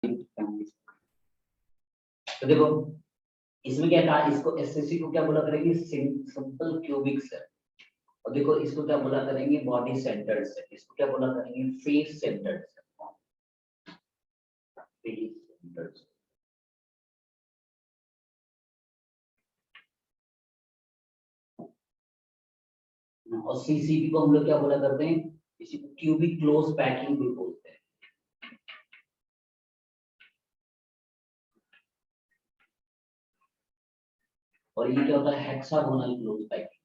तो देखो इसमें क्या कहा, इसको एसएससी को क्या बोला करेंगे, सिंपल क्यूबिक सेल। और देखो इसको क्या बोला करेंगे, बॉडी सेंटर्ड सेल। इसको क्या बोला करेंगे, face centred cell. Face centred cell. और सीसीपी को हम लोग क्या बोला करते हैं, इसी को क्यूबिक क्लोज पैकिंग भी बोलते हैं। और ये क्या होता है, हेक्सागोनल क्लोज पैकिंग।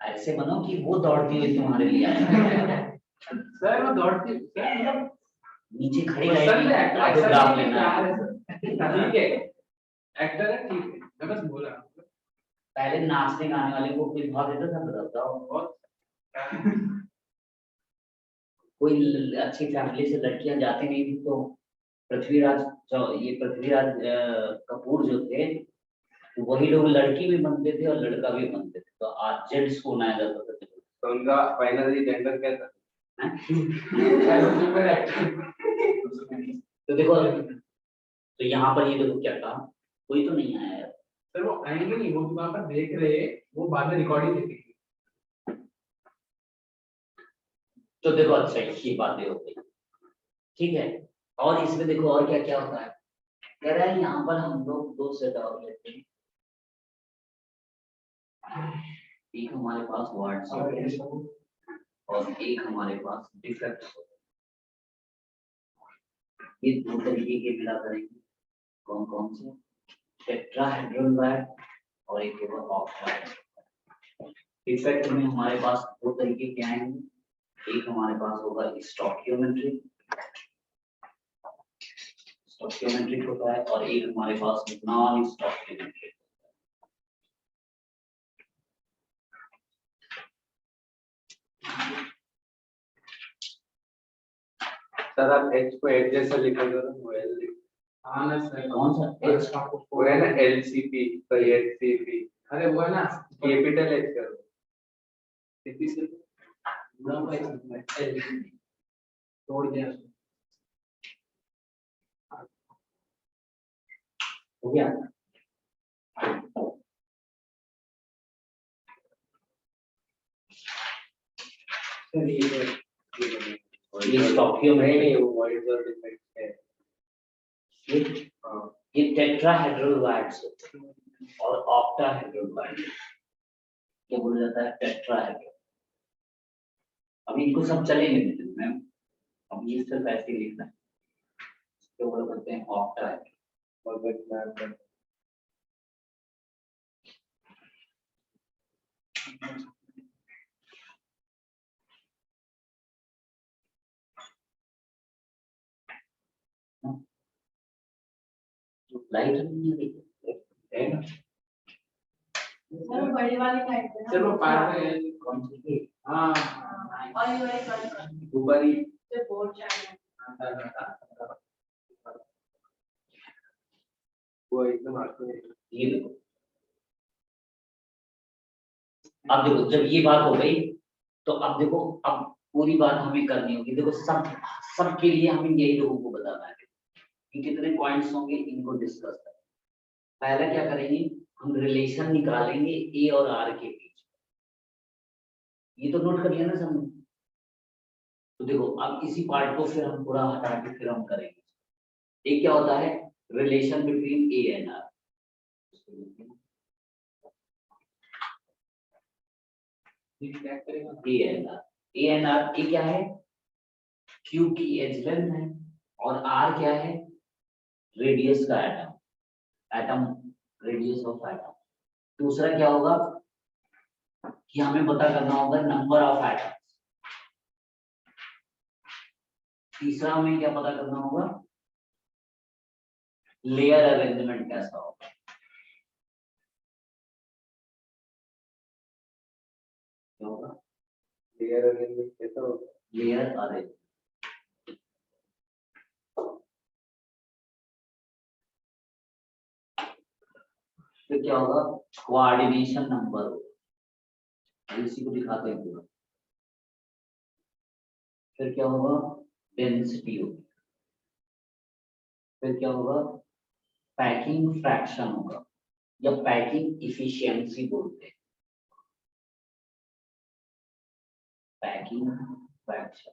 ऐसे बनो कि वो दौड़ती हुई तुम्हारे लिए आए। सर वो दौड़ती सर मतलब नीचे खड़ी रहेगी, ऑटोग्राफ लेना है। ठीक है, एक्टर है, ठीक है, मैं बस बोल रहा हूँ। पहले नाचने गाने वाले को कोई भाव देता था, बताओ। बहुत कोई अच्छी फैमिली से लड़कियां जाती नहीं थी तो पृथ्वीराज, ये पृथ्वीराज कपूर जो थे, तो वही लोग लड़की भी बनते थे और लड़का भी बनते थे। तो आज जेंट्स को बनाया जाता था। तो उनका फाइनली जेंडर क्या था? तो देखो, तो यहाँ पर ये देखो क्या कहा, कोई तो नहीं आया यार। सर वो आएंगे नहीं, वो वहां पर देख रहे, वो बाद में रिकॉर्डिंग देखेंगे। तो देखो अच्छा ये बातें हो गई, ठीक है। और इसमें देखो और क्या क्या होता है, कह रहा है यहाँ पर हम लोग दो सेट और लेते हैं। एक हमारे पास वर्ड्स और एक हमारे पास डिफेक्ट्स। ये दो तरीके के मिला करेंगे, कौन कौन से, टेट्राहेड्रल वायर और एक होगा ऑक्टाहेड्रल। डिफेक्ट में हमारे पास दो तरीके के आएंगे, एक हमारे पास होगा स्टोकियोमेट्रिक, स्टोकियोमेट्रिक होता है, और एक हमारे पास नॉन स्टोकियोमेट्रिक। सर आप एच को एच जैसा लिखा करो, वो एल लिख। हाँ ना सर, कौन सा एच का, वो है ना एलसीपी, तो एचसीपी, अरे वो है ना कैपिटल एच करो, सीपी से ना एल तोड़ दिया। हो गया। सर ये स्टोकियोमेट्रिक, वर्ड और डिफेक्ट है। ये टेट्राहेड्रल वायर्स और ऑक्टाहेड्रल वायर्स, क्या बोला जाता है, टेट्राहेड्रल। अभी इनको सब चलेंगे मैम, अब ये सिर्फ ऐसे ही लिखना है, क्या बोला करते हैं, ऑक्टाहेड्रल। लाइट नहीं है ना, सर बड़ी वाली लाइट है ना, सर वो पार है कौन सी, हाँ और ये वाली कौन ऊपर ही से बोर्ड चाहिए। वो एकदम आगे है। ये देखो, अब देखो जब ये बात हो गई तो अब देखो, अब पूरी बात हमें करनी होगी। देखो सब सबके लिए हमें यही लोगों को बताना है कि कितने पॉइंट्स होंगे, इनको डिस्कस करें। पहला क्या करेंगे, हम रिलेशन निकालेंगे ए और आर के बीच। ये तो नोट कर लिया ना सबने। तो देखो अब इसी पार्ट को फिर हम पूरा हटा के फिर हम करेंगे। एक क्या होता है, relation between A and R. A and R, A क्या है, क्यू की एज लेंथ है, और आर क्या है, रेडियस का atom, atom radius of atom. दूसरा क्या होगा कि हमें पता करना होगा नंबर ऑफ एटम। तीसरा हमें क्या पता करना होगा, लेयर अरेंजमेंट कैसा होगा। क्या होगा, लेयर अरेंजमेंट कैसा होगा, लेयर अरेंजमेंट। फिर क्या होगा, कोऑर्डिनेशन नंबर होगा, इसी को दिखाते हैं पूरा। फिर क्या होगा, डेंसिटी होगी। फिर क्या होगा, पैकिंग फ्रैक्शन होगा या पैकिंग इफिशियंसी बोलते हैं, पैकिंग फ्रैक्शन।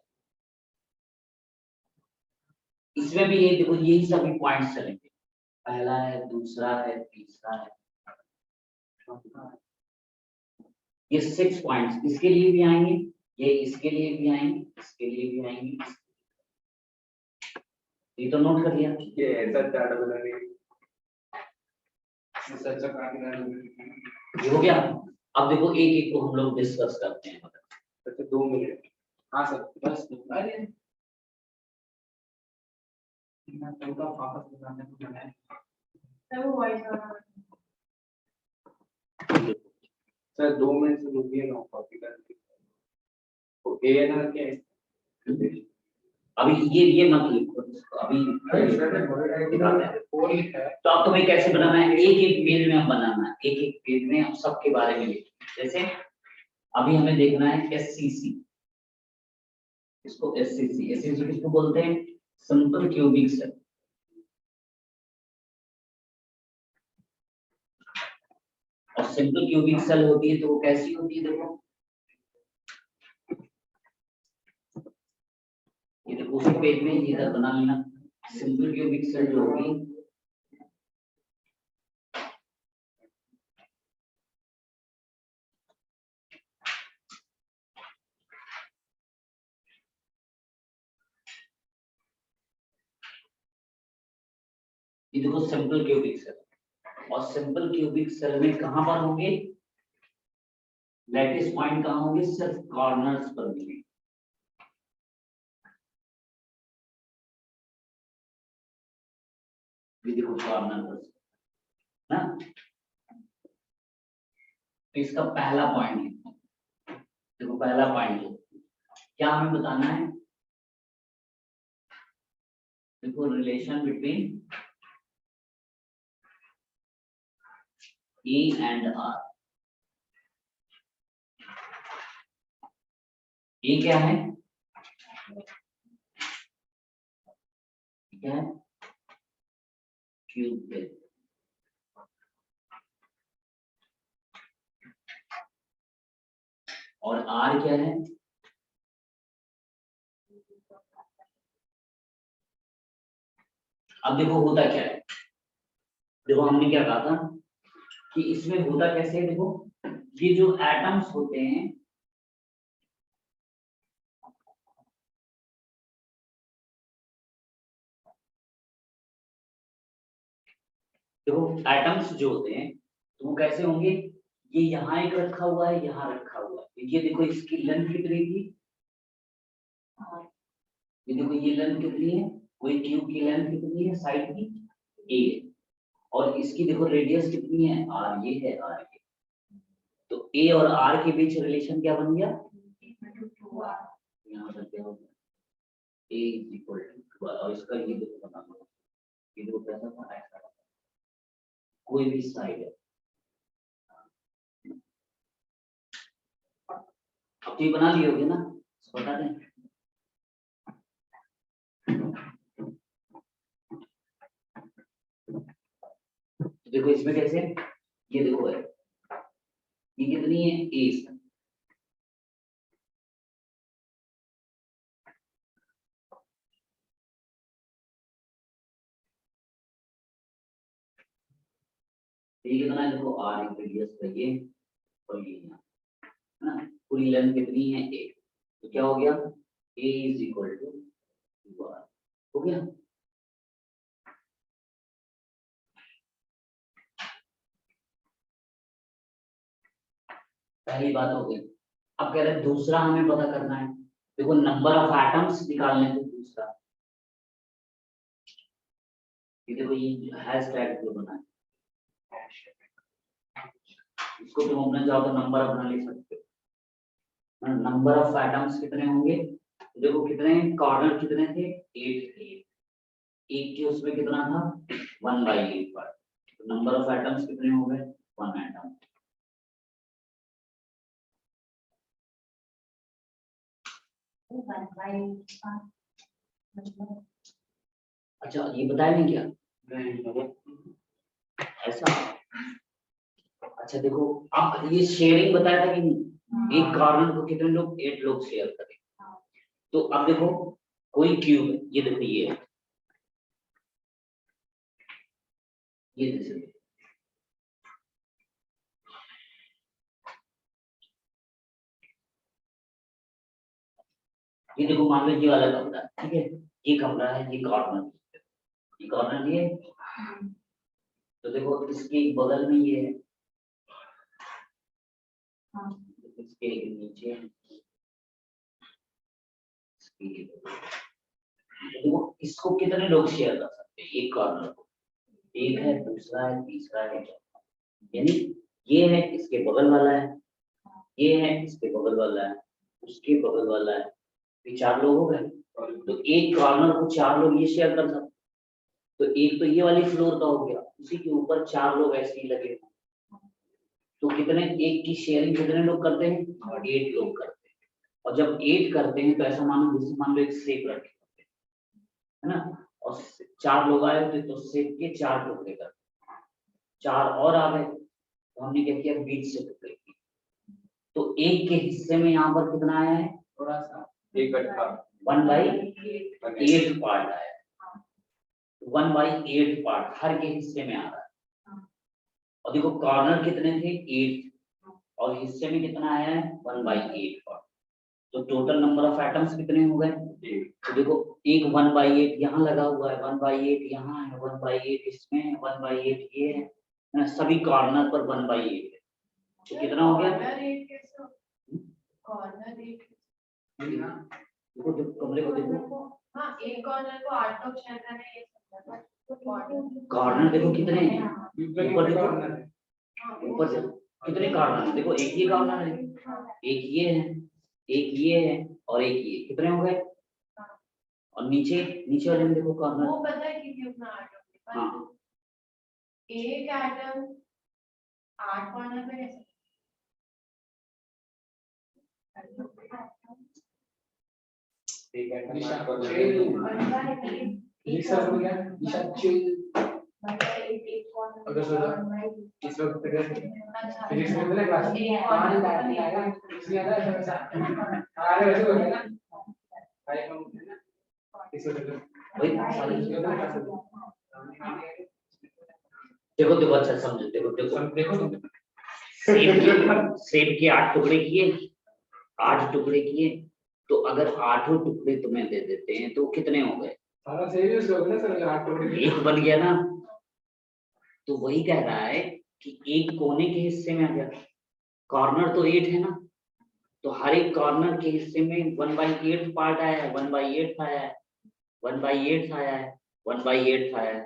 इसमें भी ये देखो, यही सभी पॉइंट्स चलेंगे, पहला है, दूसरा है, तीसरा है, ये 6 पॉइंट्स इसके लिए भी आएंगे, ये इसके लिए भी आएंगे, इसके लिए भी आएंगे। ये तो नोट कर लिया। ये ऐसा चार्ट बना रही अच्छा काट ये हो गया। अब देखो एक एक को हम लोग डिस्कस करते हैं। अच्छा 2 मिनट। हाँ सर बस अरे इतना चौका वापस बनाने को बनाए सब वॉइस और सर 2 मिनट से रुकिए ना कॉपी करके तो ए ना क्या है अभी ये मत लिखो अभी दिखाते हैं। तो अब तुम्हें कैसे बनाना है, एक एक पेज में हम बनाना है, एक एक पेज में हम सबके बारे में लिखें। जैसे अभी हमें देखना है एससीसी, इसको एससीसी, एससीसी किसको बोलते हैं, सिंपल क्यूबिक सेल। और सिंपल क्यूबिक सेल होती है तो वो कैसी होती है, देखो ये देखो उसी पेज में इधर बना लेना। सिंपल क्यूबिक सेल जो होगी ये देखो सिंपल क्यूबिक सेल, और सिंपल क्यूबिक सेल में कहां पर होंगे, लैटिस पॉइंट कहां होंगे, सिर्फ कॉर्नर्स पर होंगे। ये देखो कॉर्नर पर ना, तो इसका पहला पॉइंट है, देखो पहला पॉइंट है क्या हमें बताना है, देखो relation between E and R। E क्या है, क्या है, क्यूब है। और R क्या है, अब देखो होता क्या है, देखो हमने क्या कहा था कि इसमें होता कैसे है, देखो ये जो एटम्स होते हैं देखो एटम्स जो होते हैं तो वो कैसे होंगे, ये यहाँ एक रखा हुआ है, यहाँ रखा हुआ है, ये देखो इसकी लेंथ कितनी थी, ये देखो ये लेंथ कितनी है, कोई क्यूब की लेंथ कितनी है साइड की a, और इसकी देखो रेडियस कितनी है r, ये है r ये, तो a और r के बीच रिलेशन क्या बन गया, यहाँ पर क्या होगा a इक्वल टू, और इसका ये देखो बना लो, ये देखो कैसा था, ऐसा कोई भी साइड है। अब तो ये बना लिए होगे ना, बता दें। देखो इसमें कैसे, ये देखो है, ये कितनी है ए, ये कितना है, देखो आर एक रेडियस है ये, और ये है ना, पूरी लेंथ कितनी है ए, तो क्या हो गया ए इज इक्वल टू आर, हो गया। पहली बात हो गई। अब कह रहे हैं दूसरा हमें पता करना है, देखो नंबर ऑफ एटम्स निकालने को दूसरा, ये देखो ये हैशटैग जो बना है, इसको तुम अपना चाहो तो नंबर अपना लिख सकते हो। नंबर ऑफ एटम्स कितने होंगे, देखो कितने कॉर्नर कितने थे, 8 थे, एक के उसमें कितना था 1/8 पर, नंबर ऑफ एटम्स कितने हो गए? 1 एटम। अच्छा ये बताया नहीं क्या? ऐसा। अच्छा देखो अब ये शेयरिंग बताया था कि नहीं? एक कार्बन को कितने लोग? 8 लोग शेयर करें। तो अब देखो कोई क्यूब है, ये देखो ये है, ये देखो ये देखो मान लो ये वाला कमरा है, ठीक है, ये कमरा है, ये कॉर्नर ये, तो देखो इसके बगल में ये है, इसके नीचे है, देखो इसको कितने लोग शेयर कर सकते हैं? एक कॉर्नर को, एक है, दूसरा है, तीसरा है, यानी ये है, इसके बगल वाला है, ये है, इसके बगल वाला है, उसके बगल वाला है, ये 4 लोग हो गए। तो एक कॉर्नर को 4 लोग ये शेयर कर सकते, तो एक तो ये वाली फ्लोर का हो गया, उसी के ऊपर 4 लोग ऐसे ही लगे, तो कितने, एक की शेयरिंग कितने लोग करते हैं? 8 लोग करते हैं। और जब 8 करते हैं तो ऐसा मानो जैसे मान लो एक सेब रखे होते हैं, है ना, और 4 लोग आए होते तो सेब के 4 टुकड़े करते, 4 और आ गए तो हमने क्या किया? बीच से टुकड़े किए, तो एक के हिस्से में यहाँ पर कितना आया है? थोड़ा सा इकट्ठा 1/8 पार्ट आया, 1/8 पार्ट हर के हिस्से में आ रहा है। और देखो कॉर्नर कितने थे? 8, और हिस्से में कितना आया है? 1/8 पार्ट। तो टोटल नंबर ऑफ एटम्स कितने हो गए? तो देखो एक 1/8 यहाँ लगा हुआ है, 1/8 यहाँ है, 1/8 इसमें है, 1/8 ये है ना, सभी कॉर्नर पर 1/8 है, तो कितना हो गया? देखो देखो कमरे को देखो, हाँ एक कॉर्नर को 8 लोग शेयर कर रहे हैं, कॉर्नर देखो कितने हैं, ऊपर देखो, ऊपर से कितने कॉर्नर देखो, एक ये कॉर्नर है, एक ये है, एक ये है, और एक ये, कितने हो गए? और नीचे नीचे वाले में देखो कॉर्नर, वो पता है कि कितना एटम, हाँ एक एटम 8 कॉर्नर पे कैसे? ठीक है निशा हो गया, निशा चिल। अगर सुनो इस वक्त फिजिक्स में मिले क्लास पानी बैठ आएगा, इसलिए आता है ऐसा आगे वैसे होता है ना, भाई हम इस वक्त वही सारी चीजें ना क्लास देखो देखो अच्छा समझो, देखो देखो देखो सेब के 8 टुकड़े किए, 8 टुकड़े किए, तो अगर 8 टुकड़े तुम्हें दे देते हैं तो कितने हो गए? सारा सीरियस हो गया ना सर, 8 टुकड़े एक बन गया ना, तो वही कह रहा है कि एक कोने के हिस्से में आ गया, कॉर्नर तो 8 है ना, तो हर एक कॉर्नर के हिस्से में 1/8 पार्ट आया है, 1/8 आया है, 1/8 आया है, 1/8 आया है,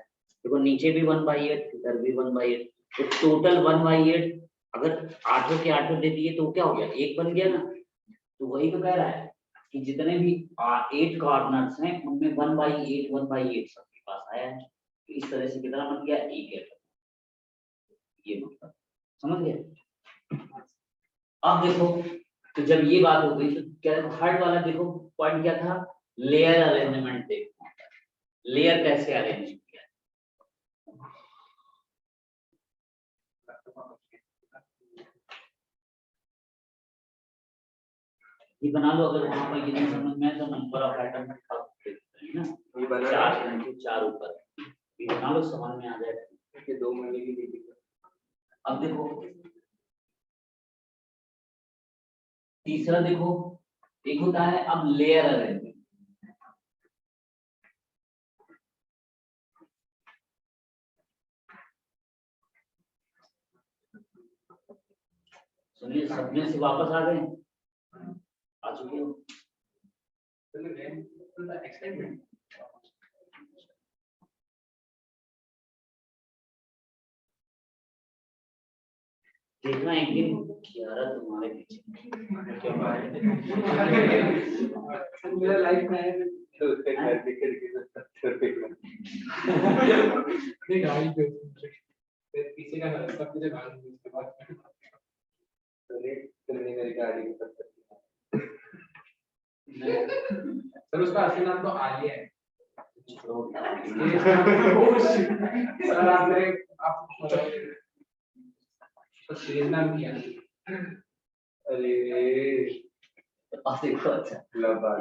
देखो नीचे भी 1/8, इधर भी 1/8, तो टोटल 1/8 अगर 8 के 8 दे दिए तो क्या हो गया? एक बन गया ना, तो वही तो कह रहा है कि जितने भी 8 कॉर्नर्स हैं उनमें 1/8 सबके पास आया है, तो इस तरह से कितना बन गया? एक है, ये मतलब समझ गए? अब देखो तो जब ये बात हो गई तो क्या थर्ड वाला देखो पॉइंट क्या था? लेयर अरेंजमेंट देखो, लेयर कैसे अरेंज किया, ये बना लो, अगर वहां पर ये नहीं समझ में आए तो नंबर ऑफ एटम ना, ये बना 4 ऊपर, ये बना लो, समझ में आ जाएगा कि 2 महीने की ड्यूटी। अब देखो तीसरा देखो, एक होता है अब लेयर अरेंजमेंट, सुनिए सपने से वापस आ गए, आ चुके हो? एक्सपेरिमेंट देखना एक दिन 11 तुम्हारे पीछे मेरा लाइफ में है तो उसके घर दिखे दिखे सब छोड़ के नहीं गाड़ी पे फिर पीछे का ना सब कुछ भाग उसके बाद तो ये ट्रेनिंग मेरी गाड़ी की सब सर उसका असली नाम तो आलिया है सर आप तो सीरियस नाम किया अरे देखो अच्छा लबा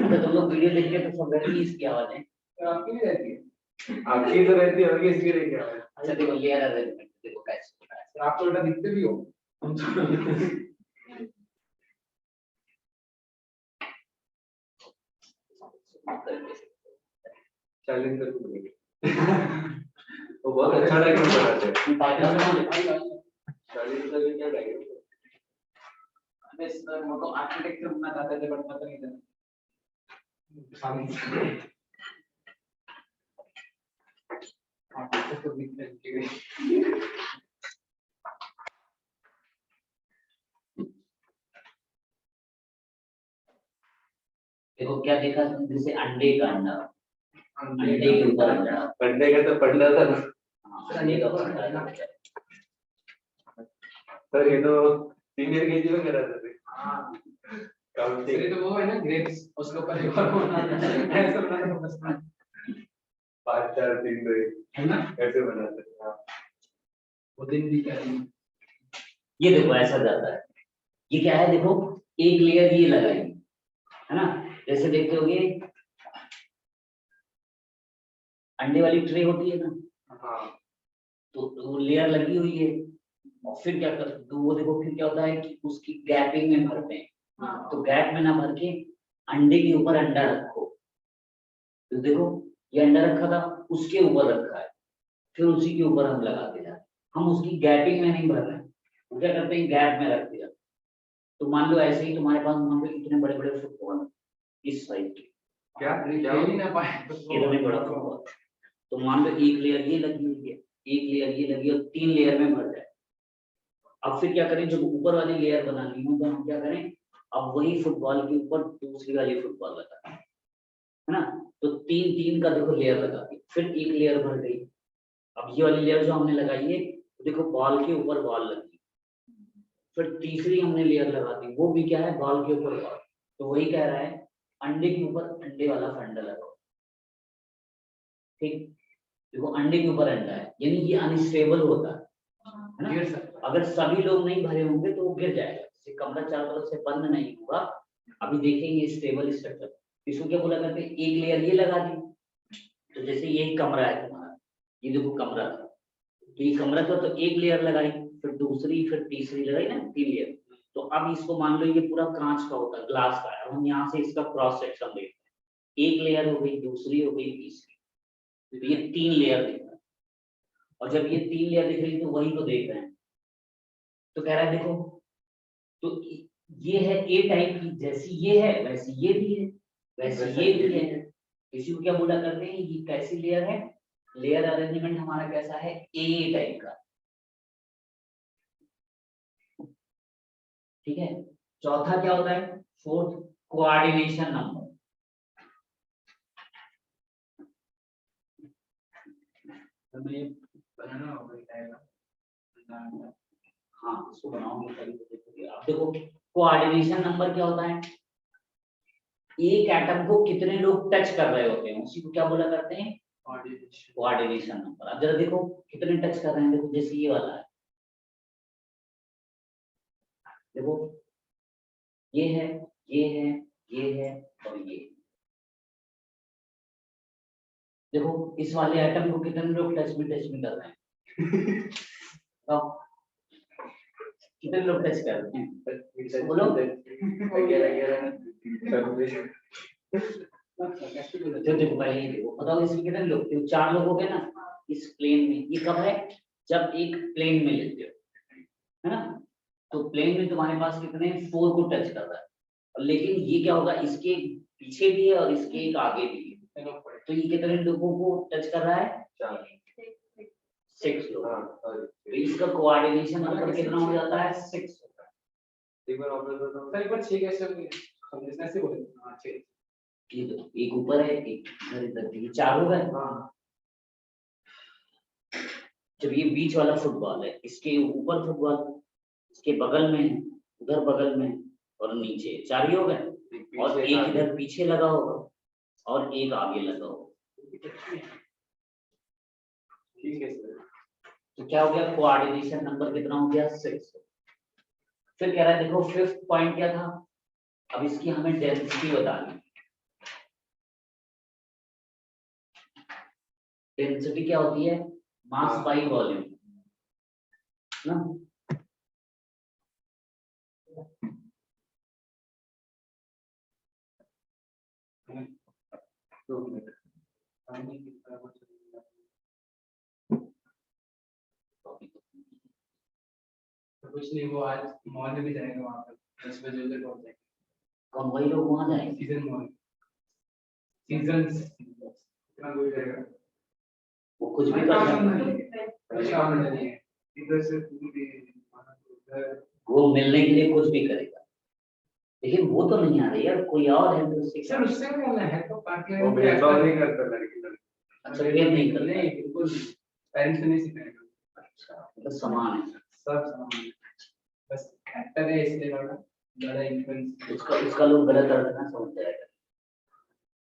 तो तुम लोग वीडियो देख के तो समझ रही इसकी आवाज है। आपकी नहीं रहती है आपकी तो रहती है होगी इसकी रही क्या है अच्छा देखो लेयर अरेंजमेंट देखो कैसे होता है। आप तो उल्टा दिखते भी हो चैलेंज कर वो बहुत अच्छा डायग्राम बनाते हैं चैलेंज कर क्या डायग्राम हमें सर वो तो आर्किटेक्चर बनना चाहते थे बट पता नहीं था तो देखो क्या देखा तुम जैसे अंडे का अंडा अंडे के ऊपर अंडा अंडे का तो पढ़ना था ना हाँ, अंडे का ऊपर अंडा सर ये तो सीनियर केजी में करा था हां काउंटिंग ये तो वो है ना ग्रेप्स उसके ऊपर एक और बनाना ऐसा बनाना तो बस 5 4 3 2 है ना ऐसे बनाते हैं वो दिन भी क्या दिन ये देखो ऐसा जाता है। ये क्या है देखो एक लेयर ये लगाएंगे है ना जैसे देखते होगे अंडे वाली ट्रे होती है ना हां तो वो लेयर लगी हुई है और फिर क्या कर तो वो देखो फिर क्या होता है कि उसकी गैपिंग में भरते हैं तो गैप में ना भर के अंडे के ऊपर अंडा रखो तो देखो ये अंडा रखा था उसके ऊपर रखा है फिर उसी के ऊपर हम लगाते जा रहे हैं हम उसकी गैपिंग में नहीं भर रहे हैं वो क्या करते हैं गैप में रख दिया तो मान लो ऐसे ही तुम्हारे पास मान लो इतने बड़े बड़े फुटबॉल इस साइज के क्या खेल ही ना पाए इतने बड़ा फुटबॉल तो मान लो एक लेयर ये लगी हुई है एक लेयर ये लगी और 3 लेयर में भर जाए अब फिर क्या करें जब ऊपर वाली लेयर बनानी हो तो हम क्या करें अब वही फुटबॉल के ऊपर दूसरी वाली फुटबॉल लगा है ना तो 3 3 का देखो लेयर लगा दी फिर एक लेयर भर गई अब ये वाली लेयर जो हमने लगाई है तो देखो बॉल के ऊपर बॉल लगी फिर तीसरी हमने लेयर लगा दी वो भी क्या है बॉल के ऊपर बॉल तो वही कह रहा है अंडे के ऊपर अंडे वाला फंडा लगाओ ठीक देखो अंडे के ऊपर अंडा है यानी ये अनस्टेबल होता है ना गिर सकता अगर सभी लोग नहीं भरे होंगे तो वो गिर जाएगा जैसे कमरा चारों तरफ से बंद नहीं होगा अभी देखेंगे स्टेबल स्ट्रक्चर इसको क्या बोला करते हैं एक लेयर ये लगा दी तो जैसे यही कमरा है तुम्हारा ये देखो कमरा था तो ये कमरा था तो एक लेयर लगाई फिर दूसरी फिर तीसरी लगाई ना 3 लेयर तो अब इसको मान लो ये पूरा कांच का होता है ग्लास का है हम यहाँ से इसका क्रॉस सेक्शन देखते हैं एक लेयर हो गई दूसरी हो गई तीसरी तो ये 3 लेयर दिख रहा है और जब ये 3 लेयर दिख रही तो वही तो देख रहे हैं तो कह रहा है देखो तो ये है ए टाइप की जैसी ये है वैसी ये भी है वैसे ये भी है इसी को क्या बोला करते हैं ये कैसी लेयर है लेयर अरेंजमेंट हमारा कैसा है ए टाइप का ठीक है चौथा क्या होता है फोर्थ कोऑर्डिनेशन नंबर हमें बनाना होगा हाँ इसको बनाओगे तभी तो देखोगे अब देखो कोऑर्डिनेशन नंबर क्या होता है एक एटम को कितने लोग टच कर रहे होते हैं उसी को क्या बोला करते हैं कोऑर्डिनेशन नंबर अब जरा देखो कितने टच कर रहे हैं देखो जैसे ये वाला है देखो ये है ये है ये है और ये देखो इस वाले एटम को कितने लोग टच में कर रहे हैं तो कितने लोग टच कर रहे हैं बोलो जो देखो पहले ये देखो बताओ इसमें कितने लोग थे 4 लोग हो गए ना इस प्लेन में ये कब है जब एक प्लेन में लेते हो है ना तो प्लेन में तुम्हारे पास कितने 4 को टच कर रहा है और लेकिन ये क्या होगा इसके पीछे भी है और इसके एक आगे भी है तो ये कितने लोगों को टच कर रहा है 6 लोग तो तो इसका कोऑर्डिनेशन नंबर कितना हो जाता है 6 होता है। एक बार ऑपरेटर तो सर एक बार 6 कैसे होंगे समझना से बोले हां 6 ये तो एक ऊपर है एक इधर ये 4 हो गए। हां जब ये बीच वाला फुटबॉल है इसके ऊपर फुटबॉल इसके बगल में उधर बगल में और नीचे 4 ही हो गए और एक इधर पीछे लगा होगा और एक आगे लगा होगा। ठीक है सर। तो क्या हो गया कोऑर्डिनेशन नंबर कितना हो गया 6। फिर कह रहा है देखो 5th पॉइंट क्या था, अब इसकी हमें डेंसिटी बतानी। डेंसिटी क्या होती है मास बाई वॉल्यूम ना। दो मिनट पानी की तरह कुछ तो कुछ नहीं वो आज मॉल में भी जाएंगे वहां पर 10 बजे उधर पहुंच जाएंगे कौन वही लोग वहां जाएंगे सीजन मॉल सीजन कितना दूर जाएगा वो कुछ भी कर सकते हैं। कोई काम नहीं है इधर से पूरी उधर वो मिलने के लिए कुछ भी करेगा लेकिन वो तो नहीं आ रही यार कोई और है तो उससे सर उससे क्या करना है तो पार्टी वो भेदभाव नहीं करता लड़की लड़की। अच्छा ये नहीं कर नहीं बिल्कुल पेरेंट्स से नहीं सिखाएगा अच्छा मतलब समान है सब समान बस एक्टर है इसलिए थोड़ा ज्यादा इन्फ्लुएंस उसका लोग गलत अर्थ ना समझ जाएगा।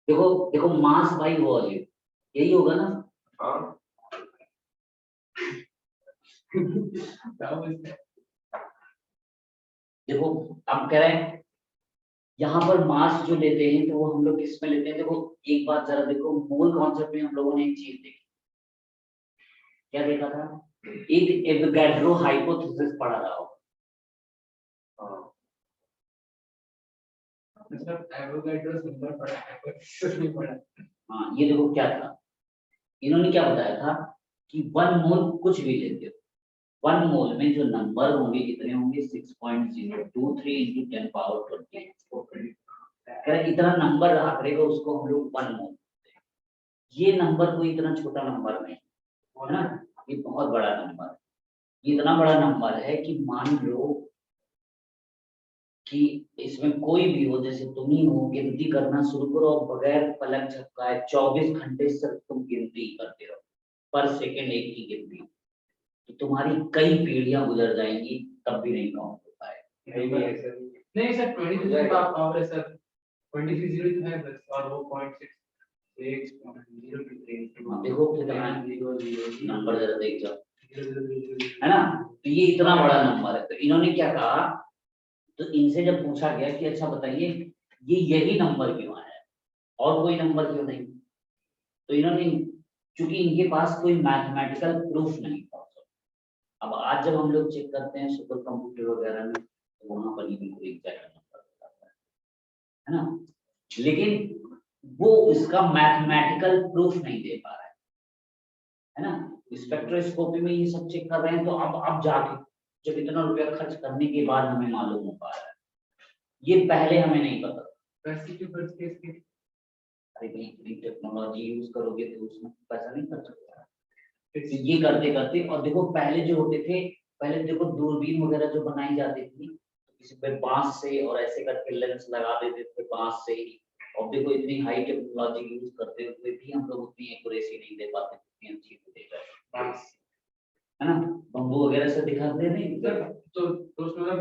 देखो देखो मास बाई वॉल्यूम यही होगा ना। हाँ देखो अब कह रहे हैं यहाँ पर मास जो लेते हैं तो वो हम लोग किस में लेते हैं। देखो एक बात जरा देखो मूल कॉन्सेप्ट में हम लोगों ने एक चीज देखी क्या देखा था एक एवोगैड्रो हाइपोथेसिस पढ़ा रहा हो। मतलब एवोगैड्रो सिंबल पढ़ा है पर कुछ नहीं पढ़ा हाँ ये देखो क्या था इन्होंने क्या बताया था कि 1 मोल कुछ भी लेते हो 1 मोल में जो नंबर होंगे कितने होंगे 6.023 into 10 power 20 इतना नंबर रहा करेगा उसको हम लोग 1 मोल। ये नंबर कोई इतना छोटा नंबर नहीं है ना, ये बहुत बड़ा नंबर है। ये इतना बड़ा नंबर है कि मान लो कि इसमें कोई भी हो जैसे तुम ही हो गिनती करना शुरू करो और बगैर पलक झपकाए 24 घंटे सिर्फ तुम गिनती करते रहो पर सेकंड एक की गिनती तो तुम्हारी कई पीढ़ियां गुजर जाएंगी तब भी नहीं काउंट हो पाएगा। नहीं सर 23 आप काउंट है सर 23 जीरो तो है बस और वो 0.6 देखो कितना नंबर जरा देख जाओ है ना। तो ये इतना बड़ा नंबर है तो इन्होंने क्या कहा तो इनसे जब पूछा गया कि अच्छा बताइए ये यही नंबर क्यों आया और कोई नंबर क्यों नहीं तो इन्होंने चूंकि इनके पास कोई मैथमेटिकल प्रूफ नहीं था। अब आज जब हम लोग चेक करते हैं सुपर कंप्यूटर वगैरह में तो वहां पर ये बिल्कुल एग्जैक्ट नंबर बताता है ना, लेकिन वो इसका मैथमेटिकल प्रूफ नहीं दे पा रहा है ना। स्पेक्ट्रोस्कोपी में ये सब चेक कर रहे हैं तो अब जाके जब इतना रुपया खर्च करने के बाद हमें मालूम हो पा रहा है ये पहले हमें नहीं पता। पैसे के बच के इसके अरे भाई इतनी टेक्नोलॉजी यूज करोगे तो उसमें पैसा नहीं खर्च होगा। तो ये करते करते और देखो पहले जो होते थे पहले देखो दूरबीन वगैरह जो बनाई जाती थी तो किसी पे बांस से और ऐसे करके लेंस लगा देते थे बांस से ही और देखो इतनी हाई टेक्नोलॉजी यूज करते हुए भी हम लोग उतनी एक्यूरेसी नहीं दे पाते जितनी हम चीज दे रहे हैं है ना। बम्बू वगैरह से दिखाते नहीं तो उसमें मतलब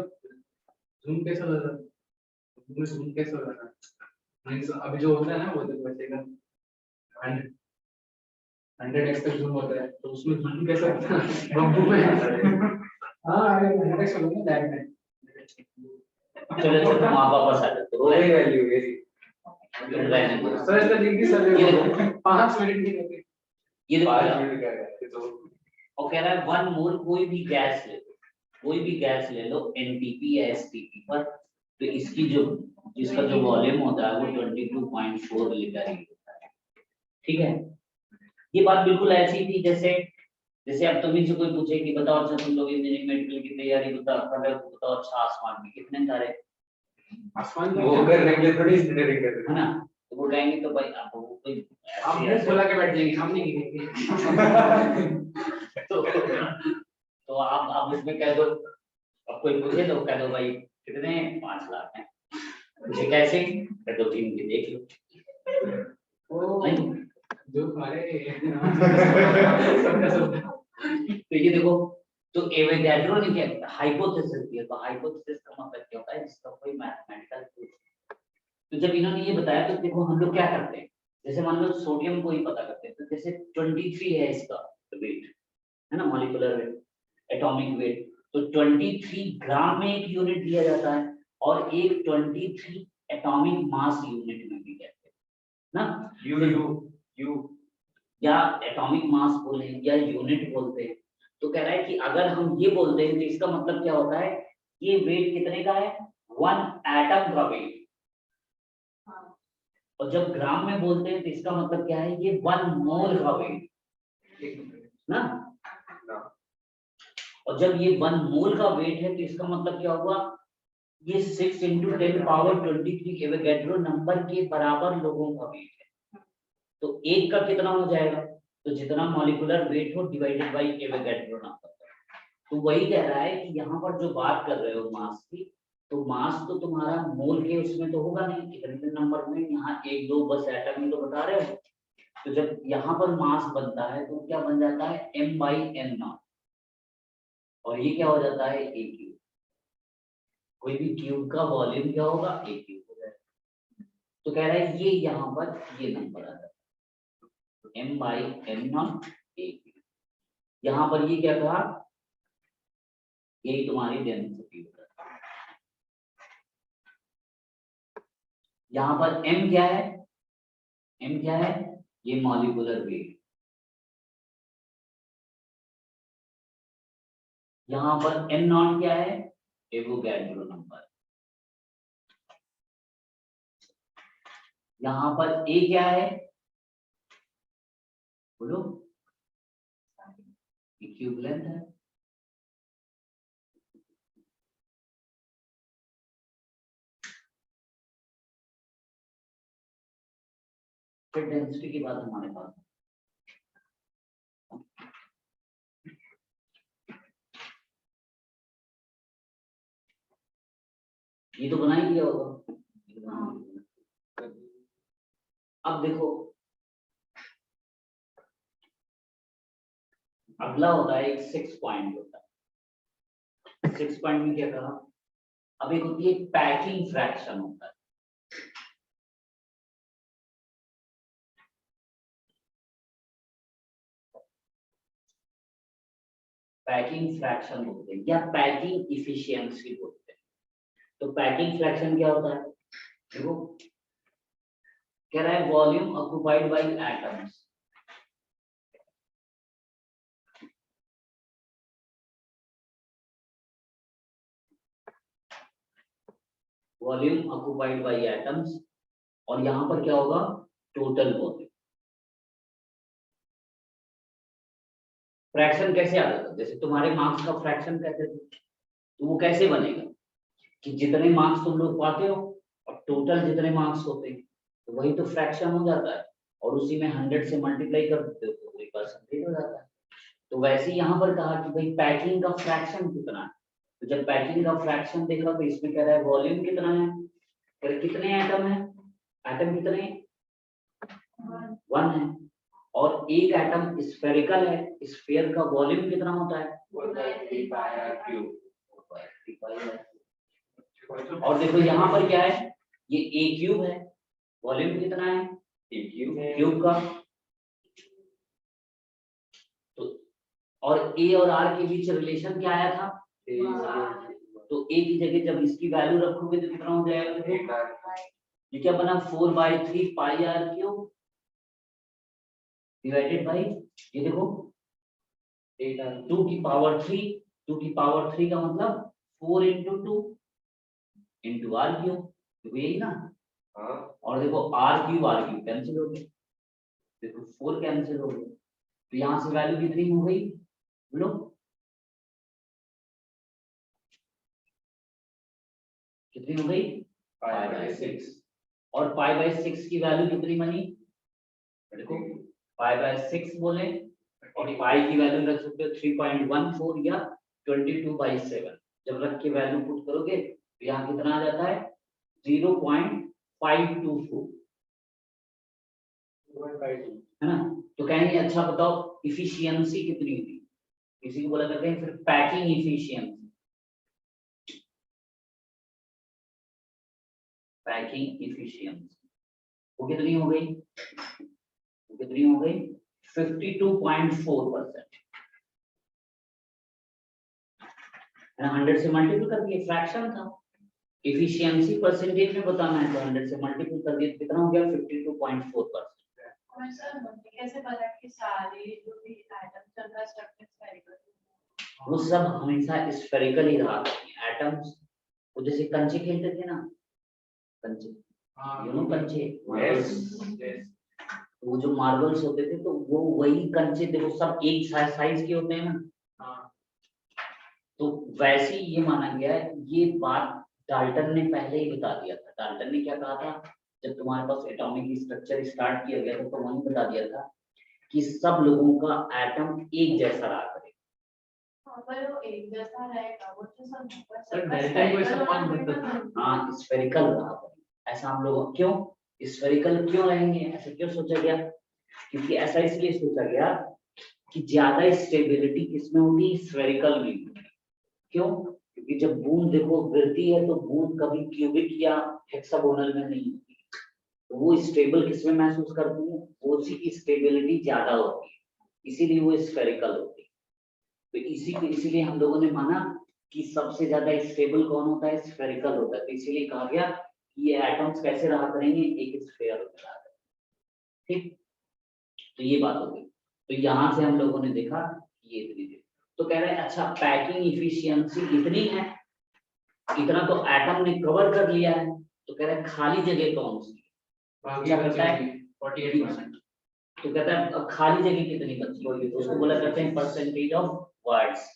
जूम कैसा लगा जूम कैसा लगा मींस अभी जो होता है ना वो देखो वैसे का 100x तक जूम होता है तो उसमें जूम कैसा होता है बम्बू में हां अरे 100x होता है दैट में चलो चलो तुम आप वापस आ जाते हो वही वैल्यू है तुम रहने दो। सर इसका लिंक ही सर ये देखो 5 मिनट की होती ये देखो 5 मिनट का है तो और कह रहा है 1 मोल कोई भी गैस ले लो कोई भी गैस ले लो एनटीपी या एसटीपी पर तो इसकी जो इसका जो वॉल्यूम होता है वो 22.4 लीटर ही होता है। ठीक है ये बात बिल्कुल ऐसी थी जैसे जैसे अब तुम्ही से कोई पूछे कि बताओ अच्छा तुम लोग इंजीनियरिंग मेडिकल की तैयारी कर रहे हो बताओ अच्छा आसमान में कितने तारे आसमान वो करने के लिए थोड़ी इंजीनियरिंग कर है ना तो वो कहेंगे तो भाई आप वो कोई आप मुंह खोला के बैठ जाएंगे हम नहीं गिनेंगे तो अब इसमें कह दो, अब कोई पूछे तो कह दो भाई कितने 5 लाख हैं, मुझे कैसे कह दो 3 के देख लो। ओ नहीं, जो हमारे सबका सब तो ये देखो, तो एवोगैड्रो ने क्या हाइपोथेसिस दिया, तो हाइपोथेसिस का मतलब क्या होता है, जिसका कोई मैथमेटिकल प्रूफ। तो जब इन्होंने ये बताया तो देखो हम लोग क्या करते हैं, जैसे मान लो सोडियम को ही पता करते हैं, तो जैसे 23 है इसका वेट, है ना, मॉलिक्यूलर वेट, एटॉमिक वेट, तो 23 ग्राम में एक यूनिट दिया जाता है, और एक 23 एटॉमिक मास यूनिट में भी कहते हैं ना, यू या एटॉमिक मास बोले या यूनिट बोलते हैं। तो कह रहा है कि अगर हम ये बोलते हैं तो इसका मतलब क्या होता है, ये वेट कितने का है, 1 एटम का वेट, और जब ग्राम में बोलते हैं तो इसका मतलब क्या है, ये 1 मोल का वेट ना, और जब ये 1 मोल का वेट है तो इसका मतलब क्या हुआ, ये 6 × 10⁻23 एवोगैड्रो नंबर के बराबर लोगों का वेट है। तो एक का कितना हो जाएगा, तो जितना मॉलिक्यूलर वेट हो डिवाइडेड बाय एवोगैड्रो नंबर। तो वही कह रहा है कि यहाँ पर जो बात कर रहे हो मास की, तो मास तो तुम्हारा मोल के उसमें तो होगा नहीं, कितने नंबर में, यहाँ 1 2 बस एटम ही तो बता रहे हो। तो जब यहाँ पर मास बनता है तो क्या बन जाता है, m/n0, और ये क्या हो जाता है, a क्यूब। कोई भी क्यूब का वॉल्यूम क्या होगा, a क्यूब हो जाएगा। तो कह रहा है ये यहाँ पर ये नंबर आ जाता है m/n0 a क्यूब। यहाँ पर ये क्या कहा, यही तुम्हारी डेंसिटी होता है। यहाँ पर m क्या है, m क्या है, ये मॉलिक्यूलर वेट। यहाँ पर n0 क्या है, एवोगैड्रो नंबर। यहाँ पर a क्या है, बोलो, क्यूब लेंथ है। फिर डेंसिटी की बात हमारे पास, ये तो बना ही दिया होगा। अब देखो अगला होता है एक 6 पॉइंट होता है। 6 पॉइंट में क्या कहा, अब एक होती है पैकिंग फ्रैक्शन होता है। पैकिंग फ्रैक्शन बोलते हैं या पैकिंग इफिशियंसी बोलते हैं। तो पैकिंग फ्रैक्शन क्या होता है, देखो कह रहा है volume occupied by atoms, volume occupied by atoms, और यहां पर क्या होगा, टोटल वॉल्यूम। फ्रैक्शन कैसे आता था, जैसे तुम्हारे मार्क्स का फ्रैक्शन कहते थे, तो वो कैसे बनेगा कि जितने मार्क्स तुम लोग पाते हो और टोटल जितने मार्क्स होते हैं, तो वही तो फ्रैक्शन हो जाता है, और उसी में 100 से मल्टीप्लाई कर देते हो तो वही परसेंटेज हो जाता है। तो वैसे यहाँ पर कहा कि भाई पैकिंग का फ्रैक्शन कितना है, तो जब पैकिंग का फ्रैक्शन देखा तो इसमें कह रहा है वॉल्यूम कितना है, फिर कितने एटम है, एटम कितने, 1 है, और एक एटम स्फेरिकल है, स्फीयर का वॉल्यूम कितना होता है, 1/3 और देखो यहाँ पर क्या है, ये a क्यूब है, वॉल्यूम कितना है, क्यूब का, तो और a और r के बीच रिलेशन क्या आया था, तो a की जगह जब इसकी वैल्यू रखोगे तो कितना हो जाएगा, देखो ये क्या बना, 4/3 पाई r क्यूब डिवाइडेड बाई, ये देखो 2 की पावर 3, 2 की पावर 3 का मतलब 4 × 2 × r क्यूब, तो यही ना, और देखो r क्यूब कैंसिल हो गया, देखो 4 कैंसिल हो गया, तो यहाँ से वैल्यू कितनी हो गई, बोलो कितनी हो गई, 5/6, और 5/6 की वैल्यू कितनी बनी, देखो 5/6 बोले, और पाई की वैल्यू रख सकते हो 3.14 या 22/7 जब रख के वैल्यू पुट करोगे तो यहाँ कितना आ जाता है 0.524 है ना। तो कहेंगे अच्छा बताओ इफिशियंसी कितनी होगी, किसी को बोला करते हैं फिर पैकिंग इफिशियंसी, पैकिंग इफिशियंसी वो कितनी हो गई, 52.4%। 100 से मल्टीपल कर दिए, फ्रैक्शन था, इफिशियंसी परसेंटेज में बताना है तो 100 से मल्टीपल कर दिए, कितना हो गया 52.4%। और सर मुझे कैसे पता कि सारे जो भी आइटम्स उनका स्ट्रक्चर स्फेरिकल वो सब हमेशा स्फेरिकल ही रहा करते एटम्स। वो जैसे कंचे खेलते थे ना, कंचे, यू नो कंचे, marbles। वो जो मार्बल्स होते थे तो वो वही कंचे देखो सब एक साइज के होते हैं ना। तो वैसे ही ये माना गया है, ये बात डाल्टन ने पहले ही बता दिया था। डाल्टन ने क्या कहा था, जब तुम्हारे पास एटॉमिक स्ट्रक्चर स्टार्ट किया गया था तो वही बता दिया था कि सब लोगों का एटम एक जैसा रहा करेगा। पर वो एक जैसा रहेगा, वो जो सब सर, डेल्टा को ऐसा कौन बताता है? हाँ स्फेरिकल रहा करेगा, ऐसा हम लोग क्यों स्फेरिकल क्यों रहेंगे, ऐसा क्यों सोचा गया, क्योंकि ऐसा इसलिए सोचा गया कि ज्यादा स्टेबिलिटी किसमें होगी, स्फेरिकल में होगी। क्यों, क्योंकि जब बूंद देखो गिरती है तो बूंद कभी क्यूबिक या हेक्सागोनल में नहीं होती, तो वो स्टेबल किसमें महसूस करती है, उसी की स्टेबिलिटी ज्यादा होती है, इसीलिए वो स्फेरिकल होती है। तो इसीलिए हम लोगों ने माना कि सबसे ज्यादा स्टेबल कौन होता है, स्फेरिकल होता है। तो इसीलिए कहा गया कि ये एटम्स कैसे रहा करेंगे, एक स्फेयर में रहा करेंगे। ठीक, तो ये बात हो गई। तो यहाँ से हम लोगों ने देखा ये इतनी देर, तो कह रहे हैं अच्छा पैकिंग इफिशियंसी इतनी है, इतना तो एटम ने कवर कर लिया है, तो कह रहे हैं खाली जगह कौन सी है? क्या करता है 48%। तो कहता है अब खाली जगह कितनी बची, तो उसको बोला करते हैं परसेंटेज ऑफ वर्ड्स।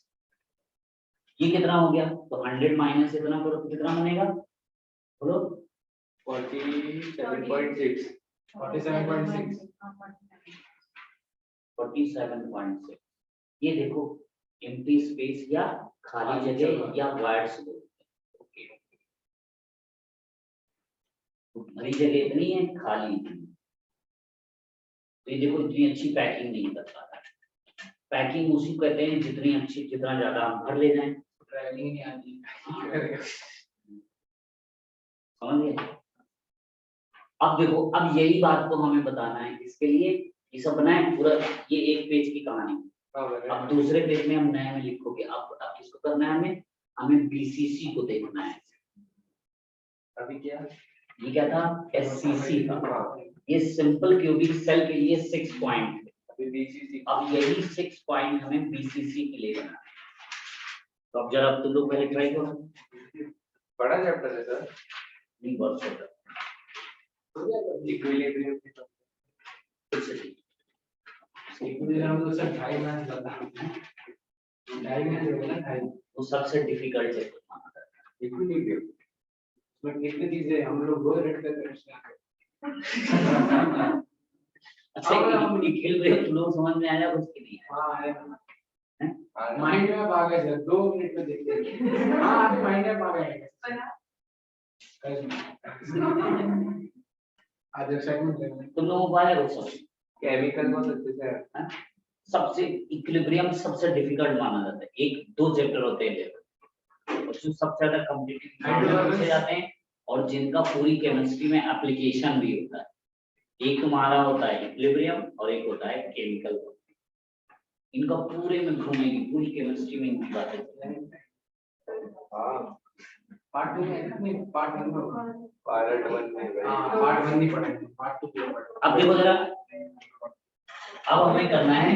ये कितना हो गया, तो 100 माइनस इतना करो तो कितना बनेगा, बोलो 47.6। 47.6। 47.6। ये देखो एम्प्टी स्पेस या खाली जगह या वर्ड्स बोलते हैं। भरी जगह इतनी है, खाली इतनी। तो ये देखो इतनी अच्छी पैकिंग नहीं कर पाता। पैकिंग उसी को कहते हैं जितनी अच्छी, जितना ज्यादा हम भर ले जाएं। ट्रैवलिंग नहीं आती। समझ गए। अब देखो अब यही बात को हमें बताना है, इसके लिए ये सब बनाए पूरा, ये एक पेज की कहानी। अब दूसरे पेज में हम नए में लिखोगे, अब किसको करना है, हमें बीसीसी को देखना है। अभी क्या, ये क्या था, एससीसी का। ये सिंपल क्यूबिक सेल के लिए 6 पॉइंट, अभी बीसीसी। अब यही 6 पॉइंट हमें बीसीसी के लिए बनाना है। तो अब जरा तुम लोग पहले ट्राई करो। बड़ा चैप्टर है सर, नहीं बहुत छोटा। इक्विलिब्रियम हम लोग सर 2.5 मिनट लगा, 2.5 मिनट लगेगा, 2.5। वो सबसे डिफिकल्ट है इक्विलिब्रियम उसमें कितनी चीजें हम लोग रोज रेट करते हैं। अच्छा ये खेल रहे हो तुम लोग, समझ में आया कुछ की नहीं हाँ, माइंड में आ गए सर, 2 मिनट में देखते हैं। हाँ आपके माइंड में आ गए आज एक्साइटमेंट है। तुम लोगों को आया कुछ समझ। केमिकल बहुत अच्छे से है। सबसे इक्विलिब्रियम सबसे डिफिकल्ट माना जाता है, 1-2 चैप्टर होते हैं और जो सबसे ज्यादा कॉम्पिटिटिव पूछे जाते हैं और जिनका पूरी केमिस्ट्री में एप्लीकेशन भी होता है। एक तुम्हारा होता है इक्विलिब्रियम और एक होता है केमिकल। इनका पूरे में घूमेगी, पूरी केमिस्ट्री में इनकी बातें। हाँ पार्ट 2 में नहीं, पार्ट 1 में, पार्ट 1 में हाँ पार्ट 1 नहीं पढ़ेंगे, पार्ट 2 पढ़ेंगे। अब देखो जरा, अब हमें करना है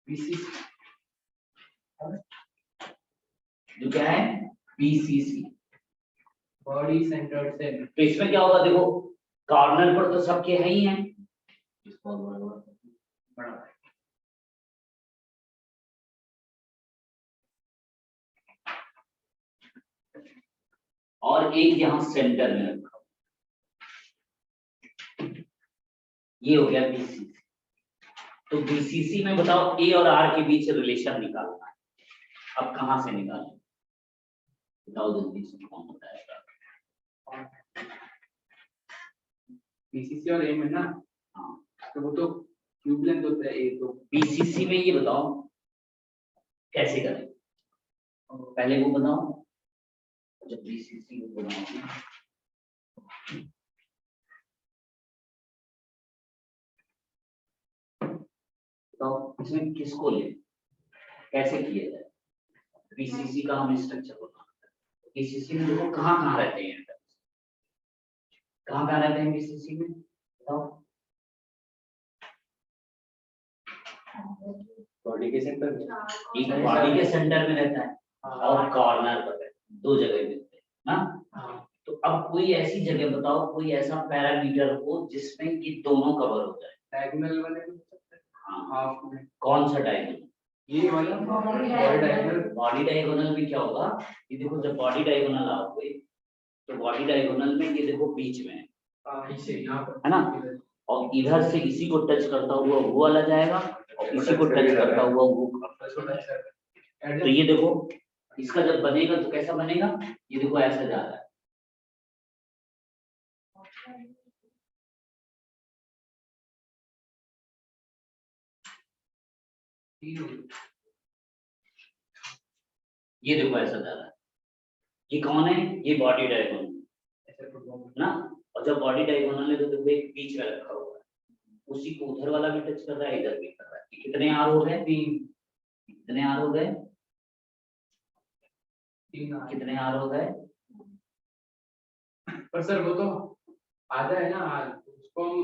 बीसीसी, जो क्या है बीसीसी, बॉडी सेंटर्ड सेल। तो इसमें क्या होगा, देखो कॉर्नर पर तो सबके है ही हैं, बड़ा और एक यहाँ सेंटर में रखा, ये हो गया बीसीसी। तो बीसीसी में बताओ ए और आर के बीच रिलेशन निकालना है। अब कहाँ से निकालें बताओ जल्दी से, कौन बताएगा? बीसीसी और ए में ना, हाँ, तो वो तो क्यूब लेंथ होता है ए, तो बीसीसी में ये बताओ कैसे करें, पहले वो बताओ। जब बीसीसी को बनाओ तो इसमें किसको ले, कैसे किया जाए? बीसीसी का हम स्ट्रक्चर बनाते हैं। बीसीसी में देखो कहाँ रहते हैं, कहाँ रहते हैं बीसीसी में बताओ? बॉडी के सेंटर में। एक बॉडी के सेंटर में रहता है और कॉर्नर पर है, दो जगह मिलते हैं ना। हाँ, तो अब कोई ऐसी जगह बताओ, कोई ऐसा पैरामीटर हो जिसमें ये दोनों कवर हो जाए। डायगोनल वाले में हो सकता है, हाँ, हाफ में कौन सा डायगोनल? ये वाला बॉडी डायगोनल। बॉडी डायगोनल में क्या होगा, ये देखो जब बॉडी डायगोनल आओगे तो बॉडी डायगोनल में ये देखो बीच में है पीछे यहाँ पर है ना, और इधर से इसी को टच करता हुआ वो वाला जाएगा और इसी को टच करता हुआ वो। तो ये देखो इसका जब बनेगा तो कैसा बनेगा, ये देखो ऐसा जा रहा है। ये देखो ऐसा जा रहा है, ये कौन है, ये बॉडी डायगोनल ना। और जब बॉडी डायगोनल है तो देखो एक बीच में रखा हुआ है, उसी को उधर वाला भी टच कर रहा है, इधर भी कर रहा है। ये कितने आर हो गए? 3। कितने आर हो गए? 3 कितने आर हो गए? पर सर वो तो आधा है ना, उसको हम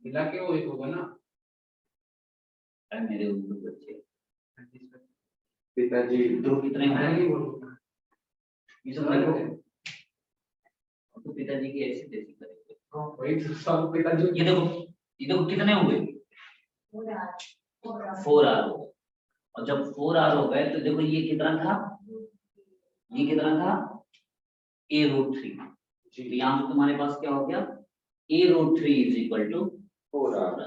मिला के वो एक होगा ना। अरे मेरे उल्लू बच्चे, पिताजी दो कितने मैं हैं? नहीं बोलूँगा। ये सब देखो, तो पिताजी की ऐसी तैसी करेंगे। वही तो सब पिताजी। ये देखो कितने हो गए? 4 आर हो गए। और जब 4 आर हो गए तो देखो ये कितना था, ये कितना था a√3। तो यहाँ पे तुम्हारे पास क्या हो गया, a√3 is equal to 4 are.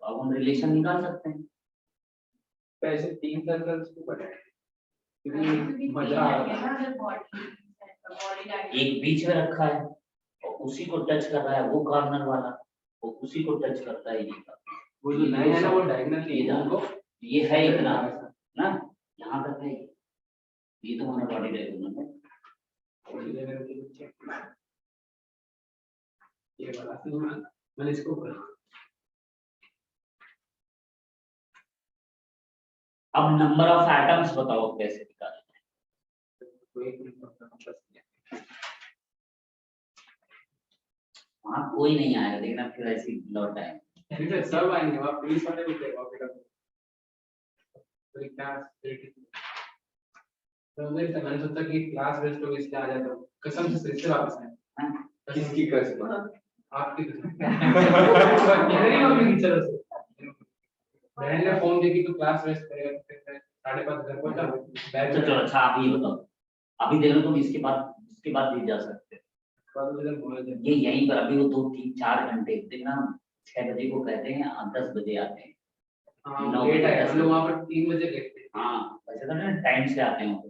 अब हम रिलेशन निकाल सकते हैं। ऐसे 3 सर्कल्स को बनाए क्योंकि मजा आ रहा है। एक बीच में रखा है और उसी को टच कर रहा है वो कॉर्नर वाला, और उसी को टच करता है ये। वो जो लाइन है ना वो डायगोनल ये नहीं है, जान वो ये है इतना ना, यहाँ तक है ये तो हमारा बॉडी डायगोनल है। ये वाला मैंने इसको बोला। अब नंबर ऑफ एटम्स बताओ कैसे निकालें? वहाँ कोई नहीं आएगा, देखना फिर ऐसी लौट आएगा। सब आएंगे वहाँ, पुलिस वाले भी थे वहाँ पे। तो मैंने सोचा कि क्लास वेस्ट हो इसलिए आ जाता हूँ, कसम से वापस आए। किसकी कसम? आपकी मेरी मम्मी की तरफ से। बहन ने फोन देखी तो क्लास वेस्ट करेगा, फिर 5:30 घर पहुंचा। बैग चलो अच्छा आप ये बताओ, अभी देख लो तुम इसके बाद भी जा सकते हो। ये यहीं पर अभी वो 2-3-4 घंटे देखना, 6 बजे को कहते हैं और 10 बजे आते हैं। हाँ लेट आए हम लोग, वहाँ पर 3 बजे गए थे। हाँ वैसे तो ना टाइम से आते हैं वो,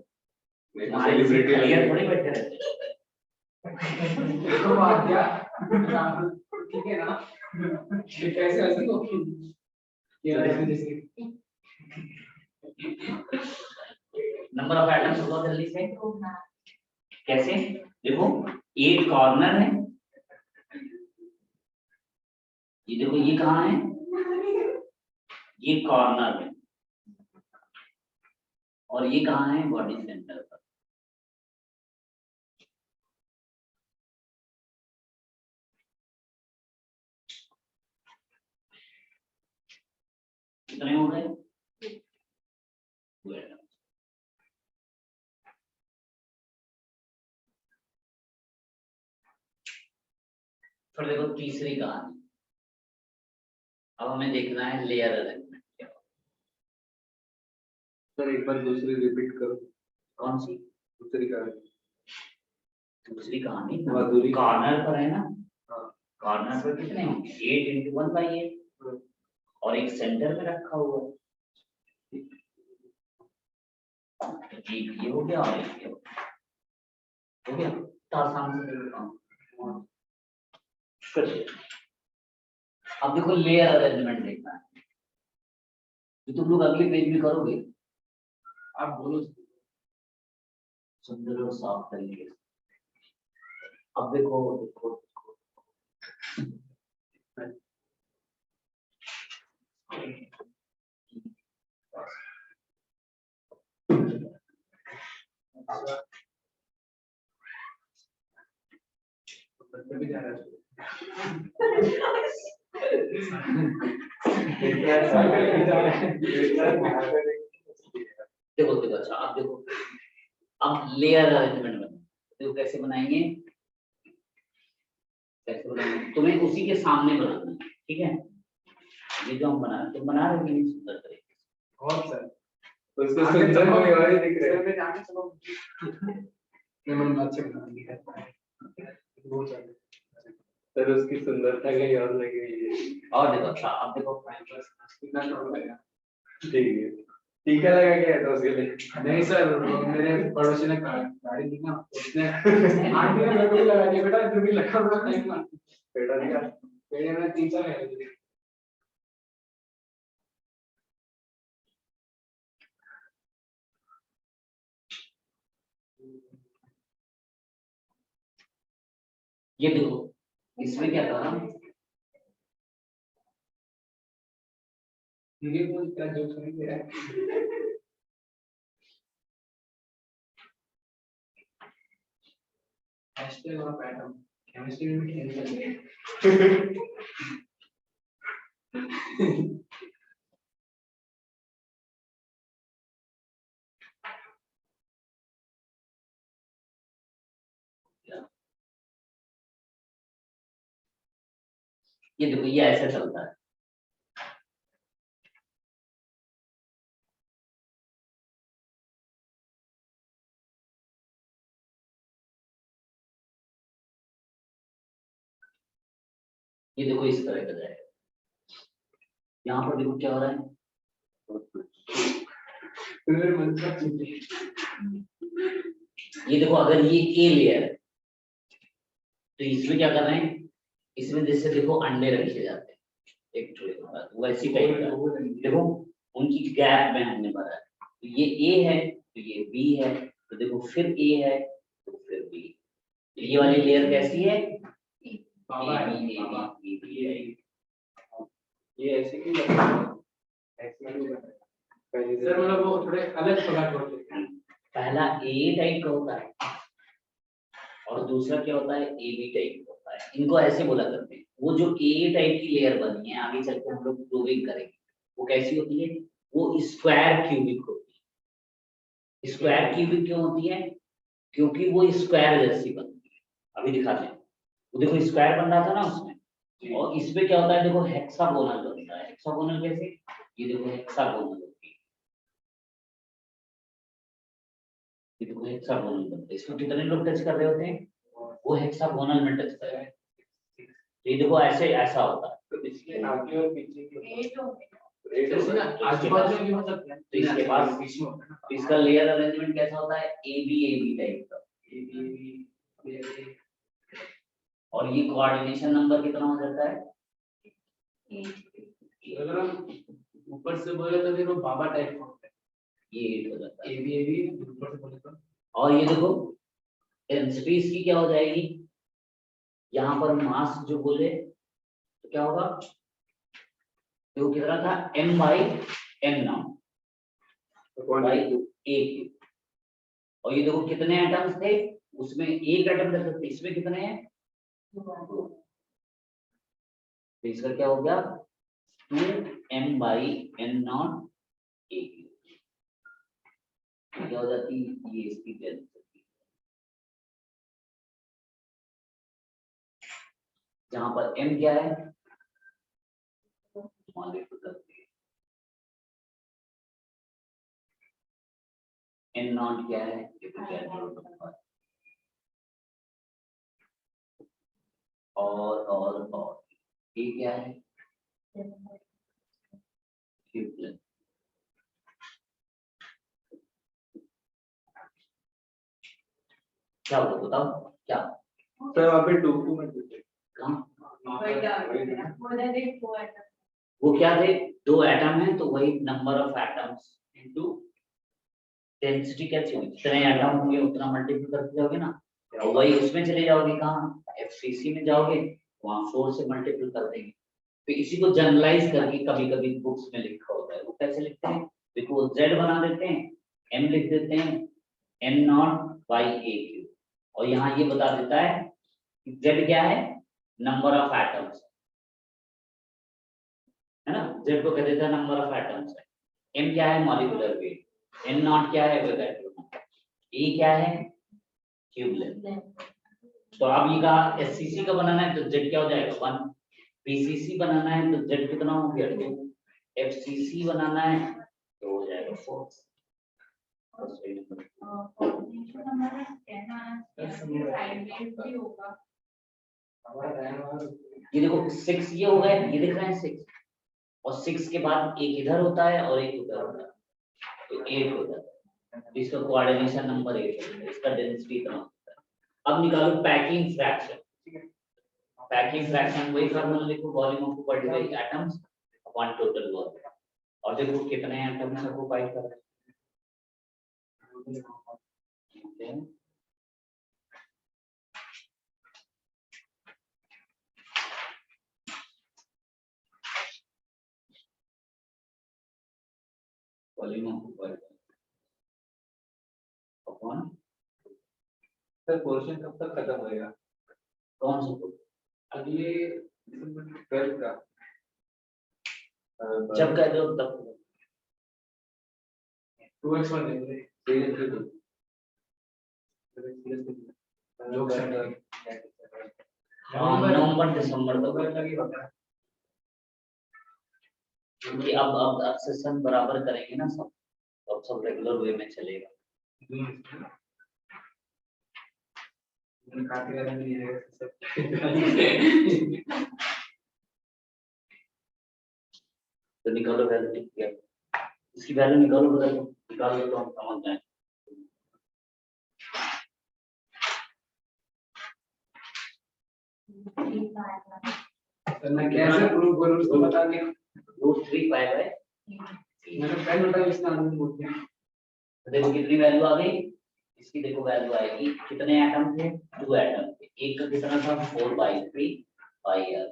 सेलिब्रिटी क्लियर थोड़ी बैठे रहते हैं। देखो बात क्या, ठीक है ना, ये कैसे ऐसे तो क्या ऐसे जैसे नंबर ऑफ एटम्स बताओ जल्दी से कैसे। देखो 8 कॉर्नर है, ये देखो ये कहाँ है, ये कॉर्नर है, और ये कहाँ है, बॉडी सेंटर पर। कितने हो गए? 2 atoms। फिर देखो तीसरी कहानी, अब हमें देखना है लेयर अरेंजमेंट क्या होगा। सर एक बार दूसरी रिपीट करो। कौन सी दूसरी का दूसरी कहानी? अधूरी। कॉर्नर पर है ना, हाँ। कॉर्नर पर कितने होंगे, 8 × 1/8। और एक सेंटर में रखा हुआ है। एक ये हो गया और एक ये हो गया, तो आसान से कर लेता हूं। फिर अब देखो लेयर अरेंजमेंट देखना है, तो तुम लोग अगले पेज में करोगे आप बोलो। सुंदर और साफ तरीके से। अब देखो देखो बच्चे भी जा रहा है। देखो देखो अच्छा अब देखो, अब लेयर अरेंजमेंट बना, देखो कैसे बनाएंगे, कैसे बनाएंगे, तुम्हें उसी के सामने बनाना है, ठीक है। ये जो हम बना रहे हैं, तुम बना रहे हो कि नहीं सुंदर तरीके से। बहुत सर उसको सुंदर कोई और ही दिख रहा है। मैं आगे चलो। मैं मन अच्छे बना दिया वो चल सर उसकी सुंदरता कहीं और लगी हुई है। और देखो अच्छा अब देखो कितना शॉट लगेगा। ठीक है, टीका लगा के है तो उसके लिए। नहीं सर, मेरे पड़ोसी ने गाड़ी दी ना, उसने आंटी ने मेरे को भी लगा दिया, बेटा जो भी लगा हुआ है ना, बेटा दिया। पेड़ में 3 4 लगा दिए। ये देखो इसमें क्या करा, ये कोई क्या जोक सुन रहा है। हैशटैग और पैटर्न केमिस्ट्री में भी खेल सकते हैं। ये देखो ये ऐसे चलता है, ये देखो इस तरह का जाएगा। यहाँ पर देखो क्या हो रहा है, मेरे मन का चिंता। ये देखो अगर ये ए लेयर है तो इसमें क्या कर रहे हैं, इसमें जैसे देखो अंडे रखे जाते हैं एक ट्रे में, वैसी टाइप का देखो उनकी गैप में हमने भरा है, तो ये ए है तो ये बी है, तो देखो फिर ए है तो फिर बी, ये वाली लेयर कैसी है, बाबा है, बाबा। ये ऐसे क्यों लग रहा है? ऐसे क्यों लग रहा है? पहले से- सर मतलब वो थोड़े अलग प्रकार के होते हैं। पहला ए टाइप का होता है और दूसरा क्या होता है ए बी टाइप का होता है, इनको ऐसे बोला करते हैं। वो जो ए टाइप की लेयर बनी है आगे चल के हम लोग प्रूविंग करेंगे, वो कैसी होती है, वो स्क्वायर क्यूबिक होती है। स्क्वायर क्यूबिक क्यों होती है, क्योंकि वो स्क्वायर जैसी बनती है, अभी दिखाते हैं। वो देखो स्क्वायर बन रहा था ना उसमें, और इसमें क्या होता है देखो हेक्सागोनल बनता है। हेक्सागोनल कैसे, ये देखो हेक्सागोनल होती है, ये देखो हेक्सागोनल बनता है। इसमें कितने लोग टच कर रहे होते हैं, वो हेक्सागोनल में टच कर रहे हैं। तो ये देखो ऐसे ऐसा होता है, तो इसके आगे और पीछे की- 8 हो गया। जैसे ना आजू-बाजू में भी हो सकते हैं। तो इसके पास बीच में होता है ना। तो इसका लेयर अरेंजमेंट कैसा होता है, ए बी टाइप का। और ये कोऑर्डिनेशन नंबर कितना हो जाता है, 8 अगर हम ऊपर से बोले तो देखो बाबा टाइप का होता है। ये 8 हो जाता है। ए बी ऊपर से बोले तो और ये देखो डेंसिटी इसकी क्या हो जाएगी, यहाँ पर मास जो बोले तो क्या होगा, तो कितना था m by n now by a cube. और ये देखो कितने एटम्स थे उसमें, एक एटम रख सकते, इसमें कितने हैं, तो इसका क्या हो गया 2m by n not a cube, क्या हो जाती है ये इसकी डेंसिटी, जहां पर m क्या है, n नॉट क्या है, और ये क्या है, क्यूब लेंथ। क्या हुआ बताओ क्या सर वहाँ पे 2 को मत दीजिए। कहाँ वही डाल वो दे दे वो आइटम वो क्या थे दो एटम है तो वही number of atoms into density क्या चाहिए जितने एटम होंगे उतना मल्टीप्लाई करते जाओगे ना और वही उसमें चले जाओगे कहाँ एफसीसी में जाओगे वहाँ 4 से मल्टीप्लाई कर देंगे। तो इसी को जनरलाइज करके कभी कभी बुक्स में लिखा होता है वो कैसे लिखते हैं देखो z बना देते हैं m लिख देते हैं n not by a cube और यहाँ ये बता देता है कि z क्या है नंबर ऑफ एटम्स है ना z को कह देता है नंबर ऑफ एटम्स है m क्या है मॉलिक्यूलर वेट n नॉट क्या है a क्या है क्यूब लेंथ। तो अब ये कहा एससीसी का बनाना है तो z क्या हो जाएगा 1 पीसीसी बनाना है तो z कितना हो गया 2 एफसीसी बनाना है तो हो जाएगा 4 और सही नंबर कोऑर्डिनेशन हमारा कहना साइड वेव भी होगा ये देखो 6 ये हो गए ये दिख रहा है 6 और 6 के बाद एक इधर होता है और एक उधर होता है तो 8 हो जाता है इसका कोऑर्डिनेशन नंबर 8 है इसका डेंसिटी इतना होता है। अब निकालो पैकिंग फ्रैक्शन पैकिंग फ्रैक्शन वही फार्मूला लिखो volume of particular atoms upon total volume और देखो कितने एटम्स ऑक्युपाई कर रहे हैं volume of particular upon sir portion कब तक खत्म होएगा? कौन सा अगले 12 का जब कह दो तब 2x1 देंगे लोग नवंबर दिसंबर तक तो लगी होता है क्योंकि अब सेशन बराबर करेंगे ना सब अब सब रेगुलर वे में चलेगा। काफी ज्यादा मिली है तो निकालो वैल्यू ठीक है इसकी वैल्यू निकालो बदल निकालो तो हम समझ जाएं मैं कैसे प्रूव करूं उसको बता के √3 पाई बाय मैंने पहले बताया इसका आंसर बोल दिया तो देखो कितनी वैल्यू आ गई इसकी देखो वैल्यू आएगी कितने एटम थे 2 एटम थे एक का कितना था 4/3 पाई आर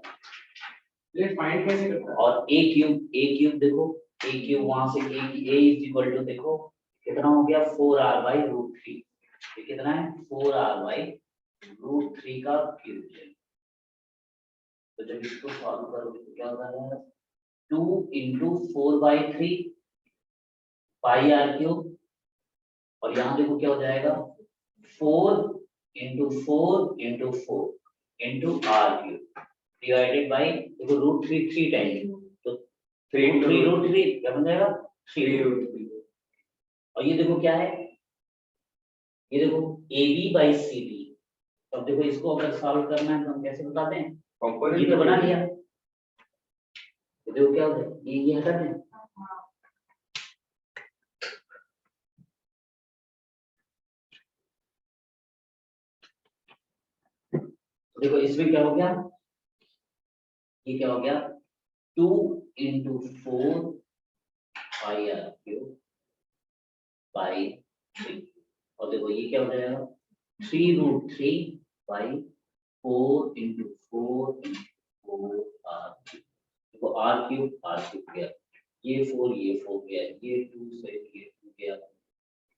ये फाइंड कैसे करता है और a क्यूब देखो a क्यूब वहां से a इज इक्वल टू देखो कितना हो गया 4r बाई √3 ये कितना है 4r बाई √3 का क्यूब है तो जब इसको सॉल्व करोगे तो क्या होता है 2 into 4/3 पाई आर क्यूब और यहाँ देखो क्या हो जाएगा 4 into 4 into 4 into r cube divided by देखो √3 3 टाइम तो 3 √3 क्या बन जाएगा 3 और ये देखो क्या है ये देखो AB बाई CD अब देखो इसको अगर सॉल्व करना है तो हम कैसे बताते हैं ये तो बना लिया तो देखो क्या होता है ये हटा दें देखो इसमें क्या हो गया ये क्या हो गया 2 into 4 pi r cube by 3 और देखो ये क्या हो जाएगा 3√3 बाई 4 into 4 into 4 आर देखो आर क्यूब गया ये 4 गया ये 2 से ये 2 गया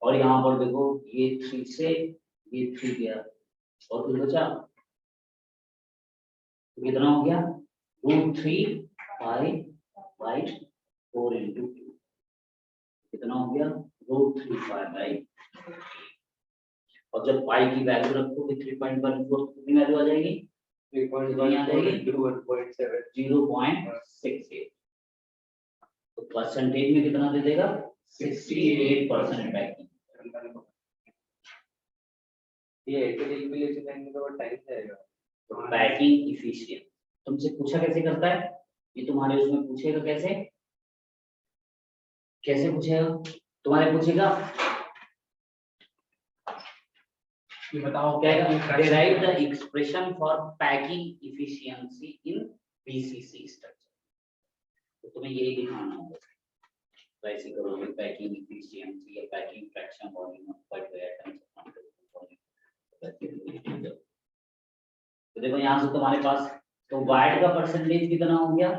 और यहाँ पर देखो ये 3 से ये 3 गया और कुछ बचा तो कितना हो गया √3 पाई बाई 4 into 2 कितना हो गया √3 पाई बाई और जब पाई की वैल्यू रखोगे 3.14 कितनी वैल्यू आ जाएगी 0.68 तो परसेंटेज में कितना दे देगा 68% पैकिंग ये कैलकुलेशन करने का टाइम जाएगा तो पैकिंग इफिशिएंट तुमसे पूछा कैसे करता है ये तुम्हारे उसमें पूछेगा कैसे कैसे पूछेगा? तुम्हारे पूछेगा ये बताओ क्या क्या derive the expression for packing efficiency in PCC structure। तो तुम्हें यही दिखाना होगा। तो ऐसे करोगे पैकिंग इफिशिएंसी या packing fraction volume of quite items. तो देखो यहाँ से तुम्हारे पास तो वाइट का परसेंटेज कितना हो गया?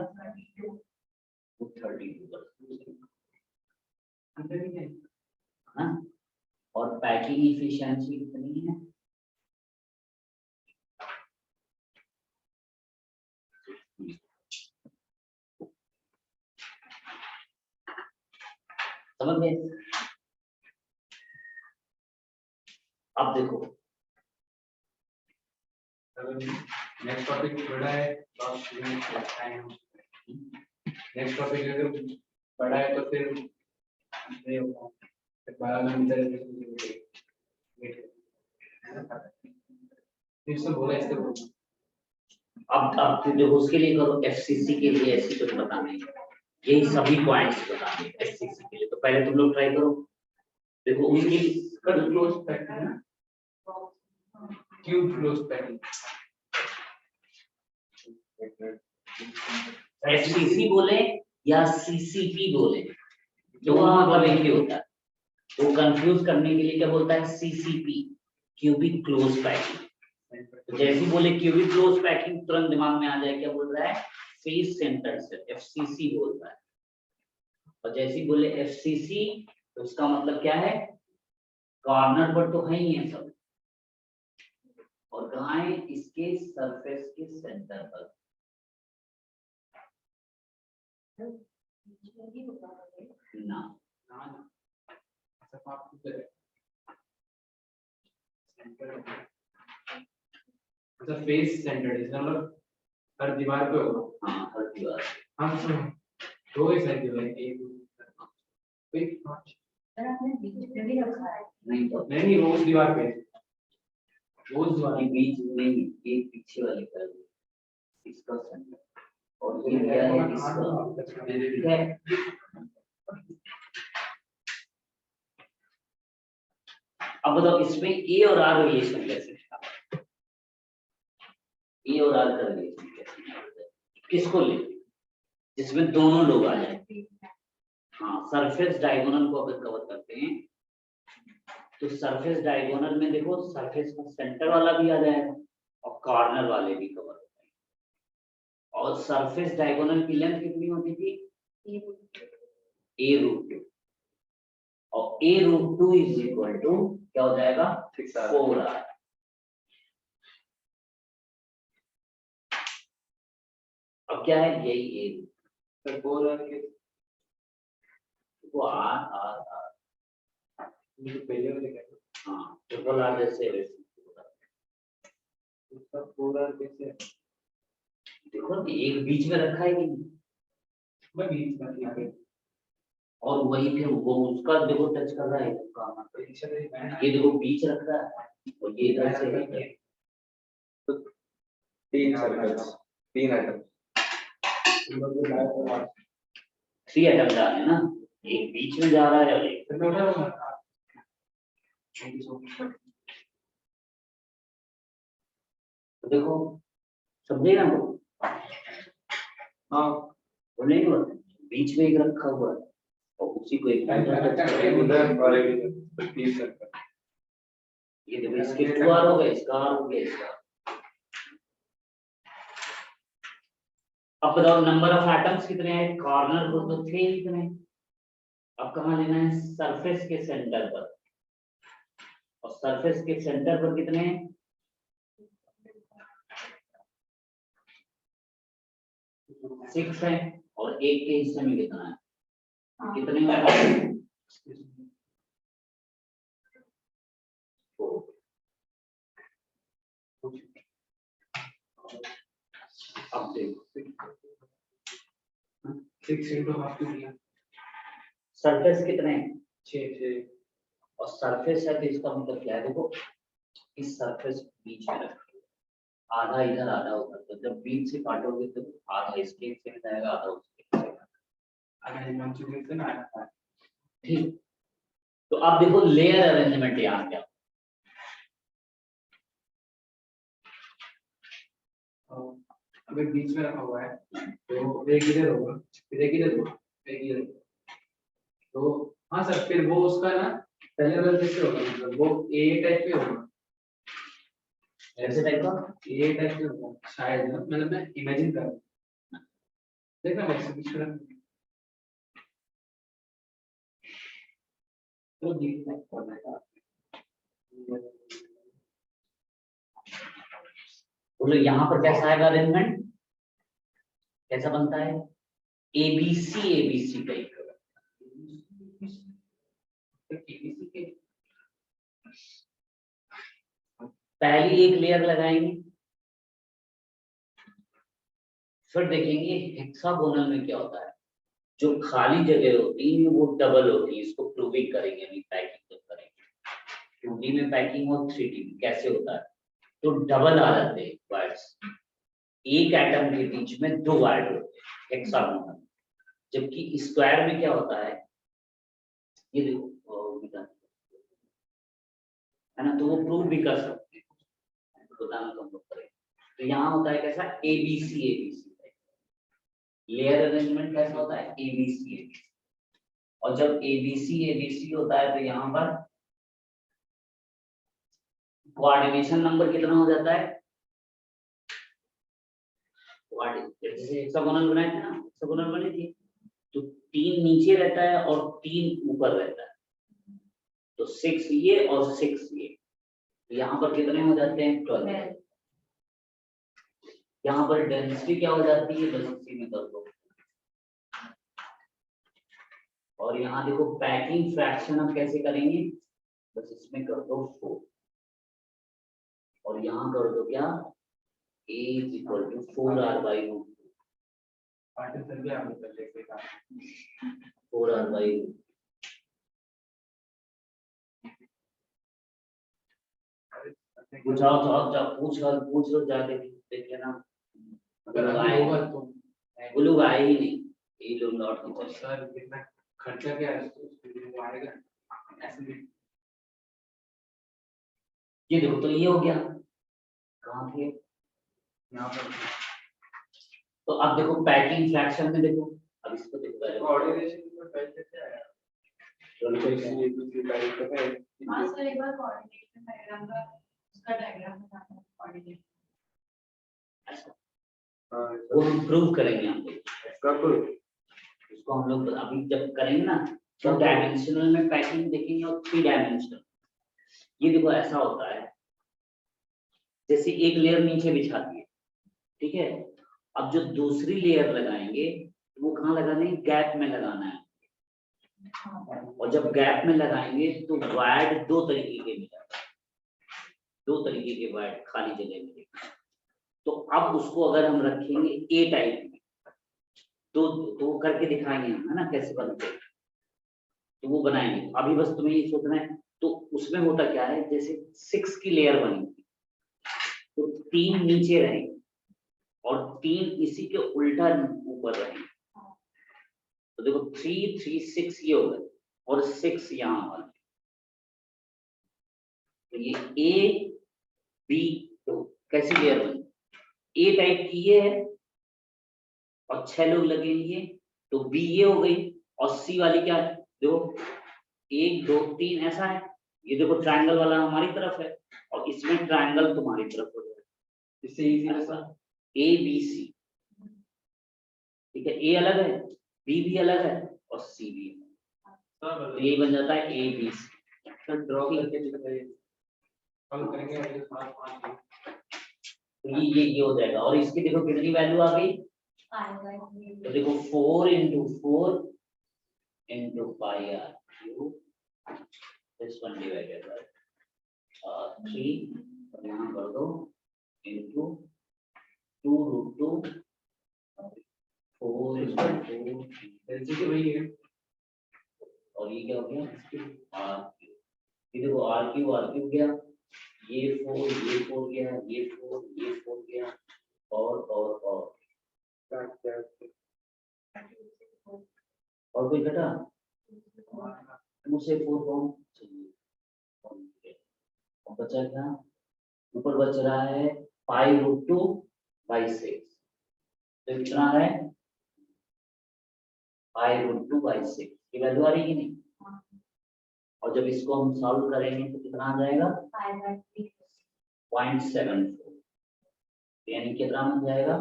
32%। हाँ, और पैकिंग इफिशिएंसी कितनी है? समझ गए? अब देखो नेक्स्ट टॉपिक बड़ा है, lost limit time. Next topic अगर बड़ा है तो फिर ये होगा, फिर 12 मिनट इससे बोला इससे बोला। अब देखो उसके लिए करो एफसीसी के लिए ऐसी कुछ बताना है, यही सभी पॉइंट्स बताने हैं एफसीसी के लिए। तो पहले तुम लोग ट्राई करो। देखो उसके कट क्लोज पैकिंग है, क्यूब क्लोज पैकिंग। एफसीसी बोले या सीसीपी बोले, दोनों मतलब एक ही होता है। वो कंफ्यूज करने के लिए क्या बोलता है? CCP, cubic close packing. तो जैसे ही बोले क्यूबिक क्लोज पैकिंग तुरंत दिमाग में आ जाए क्या बोल रहा है? फेस सेंटर से, एफसीसी बोल रहा है। और जैसे ही बोले एफसीसी तो उसका मतलब क्या है? कॉर्नर पर तो है ही है सब, और कहाँ है? इसके सरफेस के सेंटर पर। ना अच्छा फेस सेंटर्ड इसका मतलब हर दीवार पे होगा। हाँ, हर दीवार। हम सुनो दो ही साइड दीवार, एक पांच नहीं तो नहीं रोज दीवार पे, रोज दीवार ये बीच में ये पीछे वाली कर इसका सेंटर, और ये क्या है इसका, ठीक है। अब बताओ इसमें ए और आर रिलेशन कैसे निकालें? ए और आर का रिलेशन कैसे निकालते हैं? किसको ले? जिसमें दोनों लोग आ जाए। हाँ, सरफेस डायगोनल को अगर कवर करते हैं तो सरफेस डायगोनल में देखो सरफेस का सेंटर वाला भी आ जाएगा और कॉर्नर वाले भी कवर होते हैं। और सरफेस डायगोनल की लेंथ कितनी होती थी? a√2, और a√2 इज इक्वल टू क्या हो जाएगा? 4r। अब क्या है? यही a तो 4r के वो r ये पहले वाले क्या हाँ ट्रिपल r जैसे उसका 4r कैसे देखो एक बीच में रखा है कि नहीं? मैं बीच में यहाँ पे और वही फिर वो उसका देखो टच कर रहा है काम, ये देखो बीच रख रहा है और ये इधर से है। तीन सर्कल्स, तीन आइटम, 3 एटम जा रहे हैं ना, एक बीच में जा रहा है और एक तो देखो समझे ना वो? हाँ बोले नहीं बोलते, बीच में एक रखा हुआ है और उसी को एक उधर और एक तीन सर्कल। ये देखो इसके 2r हो गए, इसका r हो गया, इसका। अब बताओ नंबर ऑफ एटम्स कितने हैं? कॉर्नर पर तो थे ही कितने, अब कहाँ लेना है? सरफेस के सेंटर पर, और सरफेस के सेंटर पर कितने हैं? 6 है, और एक के हिस्से में कितना है? कितने हैं? 4। अब देखो 6 into half to दिया सरफेस कितने हैं? 6 और सरफेस है तो इसका मतलब क्या है? देखो इस सरफेस बीच में रखो, आधा इधर आधा उधर, तो जब बीच से काटोगे तो आधा इसके हिस्से में जाएगा, आधा उसके हिस्से में। आधा हिमांशु के से ना ठीक, तो अब देखो लेयर अरेंजमेंट यहाँ क्या, अभी बीच में रखा हुआ है तो एक इधर होगा, फिर एक इधर होगा, एक इधर होगा। तो हाँ सर, फिर वो उसका ना पहले वाला जैसे होगा, मतलब वो ए टाइप पे होगा, ऐसे टाइप का। ए टाइप पे होगा शायद ना, मतलब मैं इमेजिन कर रहा हूँ। देखना मैं इससे बीच में तो देखना बोलो यहाँ पर कैसा आएगा अरेंजमेंट, कैसा बनता है, एबीसी टाइप का। पहली एक लेयर लगाएंगे, फिर देखेंगे हेक्सागोनल में क्या होता है, जो खाली जगह होती है वो डबल होती है, इसको प्रूविंग करेंगे अभी, पैकिंग जब करेंगे 2D में पैकिंग और 3D में कैसे होता है, तो डबल आ जाते हैं वायर्स, एक एटम के बीच में 2 वायर होते हैं हेक्सागोनल, जबकि स्क्वायर में क्या होता है, ये देखो है ना, तो वो प्रूव भी कर सकते हैं, बताना तो हम लोग करेंगे। तो यहाँ होता है कैसा, एबीसी लेयर अरेंजमेंट कैसा होता है, एबीसी, और जब एबीसी होता है तो यहाँ पर कोऑर्डिनेशन नंबर कितना हो जाता है, जैसे हेक्सागोनल बनाए थे ना, हेक्सागोनल बने थे तो 3 नीचे रहता है और 3 ऊपर रहता है, तो 6 ये और 6 ये, यहाँ पर कितने हो जाते हैं 12। यहाँ पर डेंसिटी क्या हो जाती है, बस इसी में कर दो, और यहाँ देखो पैकिंग फ्रैक्शन हम कैसे करेंगे, बस इसमें कर दो 4, और यहाँ कर दो क्या, A is equal to 4R/√2, party sir भी आगे कर लेते हैं। 4R/√2। पूछाओ तो आप जब पूछ लो जाके देखिए ना, अगर अभी होगा तो वो लोग आए ही नहीं, ये लोग लौट के तो चले सर कितना खर्चा क्या है, वो आएगा ऐसे भी। ये देखो, तो ये हो गया, कहाँ थे, यहाँ पर तो अब देखो पैकिंग फ्रैक्शन में देखो, अब इसको देखो पहले, कोऑर्डिनेशन में पहले क्या है, तो इसलिए दूसरी तारीख को है। हाँ सर, एक बार कोऑर्डिनेशन डायग्राम का उसका डायग्राम बनाना है, कोऑर्डिनेशन वो हम प्रूव करेंगे हम लोग, कब उसको हम लोग अभी जब करेंगे ना, तो डायमेंशनल में पैकिंग देखेंगे और 3 डायमेंशनल। ये देखो ऐसा होता है, जैसे एक लेयर नीचे बिछा दिए, ठीक है, अब जो दूसरी लेयर लगाएंगे वो कहाँ लगाना है, गैप में लगाना है, और जब गैप में लगाएंगे तो वायर्ड 2 तरीके के मिलेगा, 2 तरीके के वायर्ड खाली जगह मिलेगा, तो अब उसको अगर हम रखेंगे ए टाइप में, तो करके दिखाएंगे हम, है ना, कैसे बनते हैं, तो वो बनाएंगे। अभी बस तुम्हें ये सोचना है, तो उसमें होता क्या है, जैसे 6 की लेयर बनी तो 3 नीचे रहेंगे और 3 इसी के उल्टा ऊपर रहेंगे, तो देखो 3 3 6 ये हो गए और 6 यहाँ वाले, तो ये ए बी, तो कैसी लेयर बनी, ए टाइप की ये है और 6 लोग लगेंगे, तो बी ये हो गई, और सी वाली क्या है, देखो 1 2 3 ऐसा है, ये देखो ट्रायंगल वाला हमारी तरफ है और इसमें ट्रायंगल तुम्हारी तरफ हो जाएगा, इससे इजी ऐसा ए बी सी, ठीक है, ए अलग है, बी भी अलग है और सी भी है, तो यही बन जाता है A B C. Sir draw करके दिखाइए, कल करेंगे अगले 5 तो ये हो जाएगा, और इसकी देखो कितनी वैल्यू आ गई, तो देखो 4 into 4 into pi r cube, this one divided by 3, और यहाँ कर दो into 2√2 4 into 2, एलसीसी वही है, और ये क्या हो गया r cube, ये देखो r cube गया, ये 4 गया, ये 4 गया, और कोई घटा, टू से फोर कौन चाहिए, अब बचा क्या, ऊपर बच रहा है 5√2/6, तो कितना है 5√2/6, ये वैल्यू आ रही है कि नहीं, और जब इसको हम सॉल्व करेंगे तो कितना आ जाएगा 0.74, यानी कितना बन जाएगा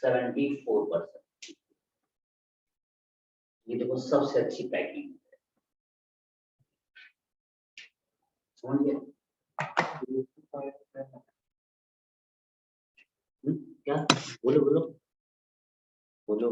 74%। ये देखो सबसे अच्छी पैकिंग है, समझ गए? क्या बोलो बोलो बोलो,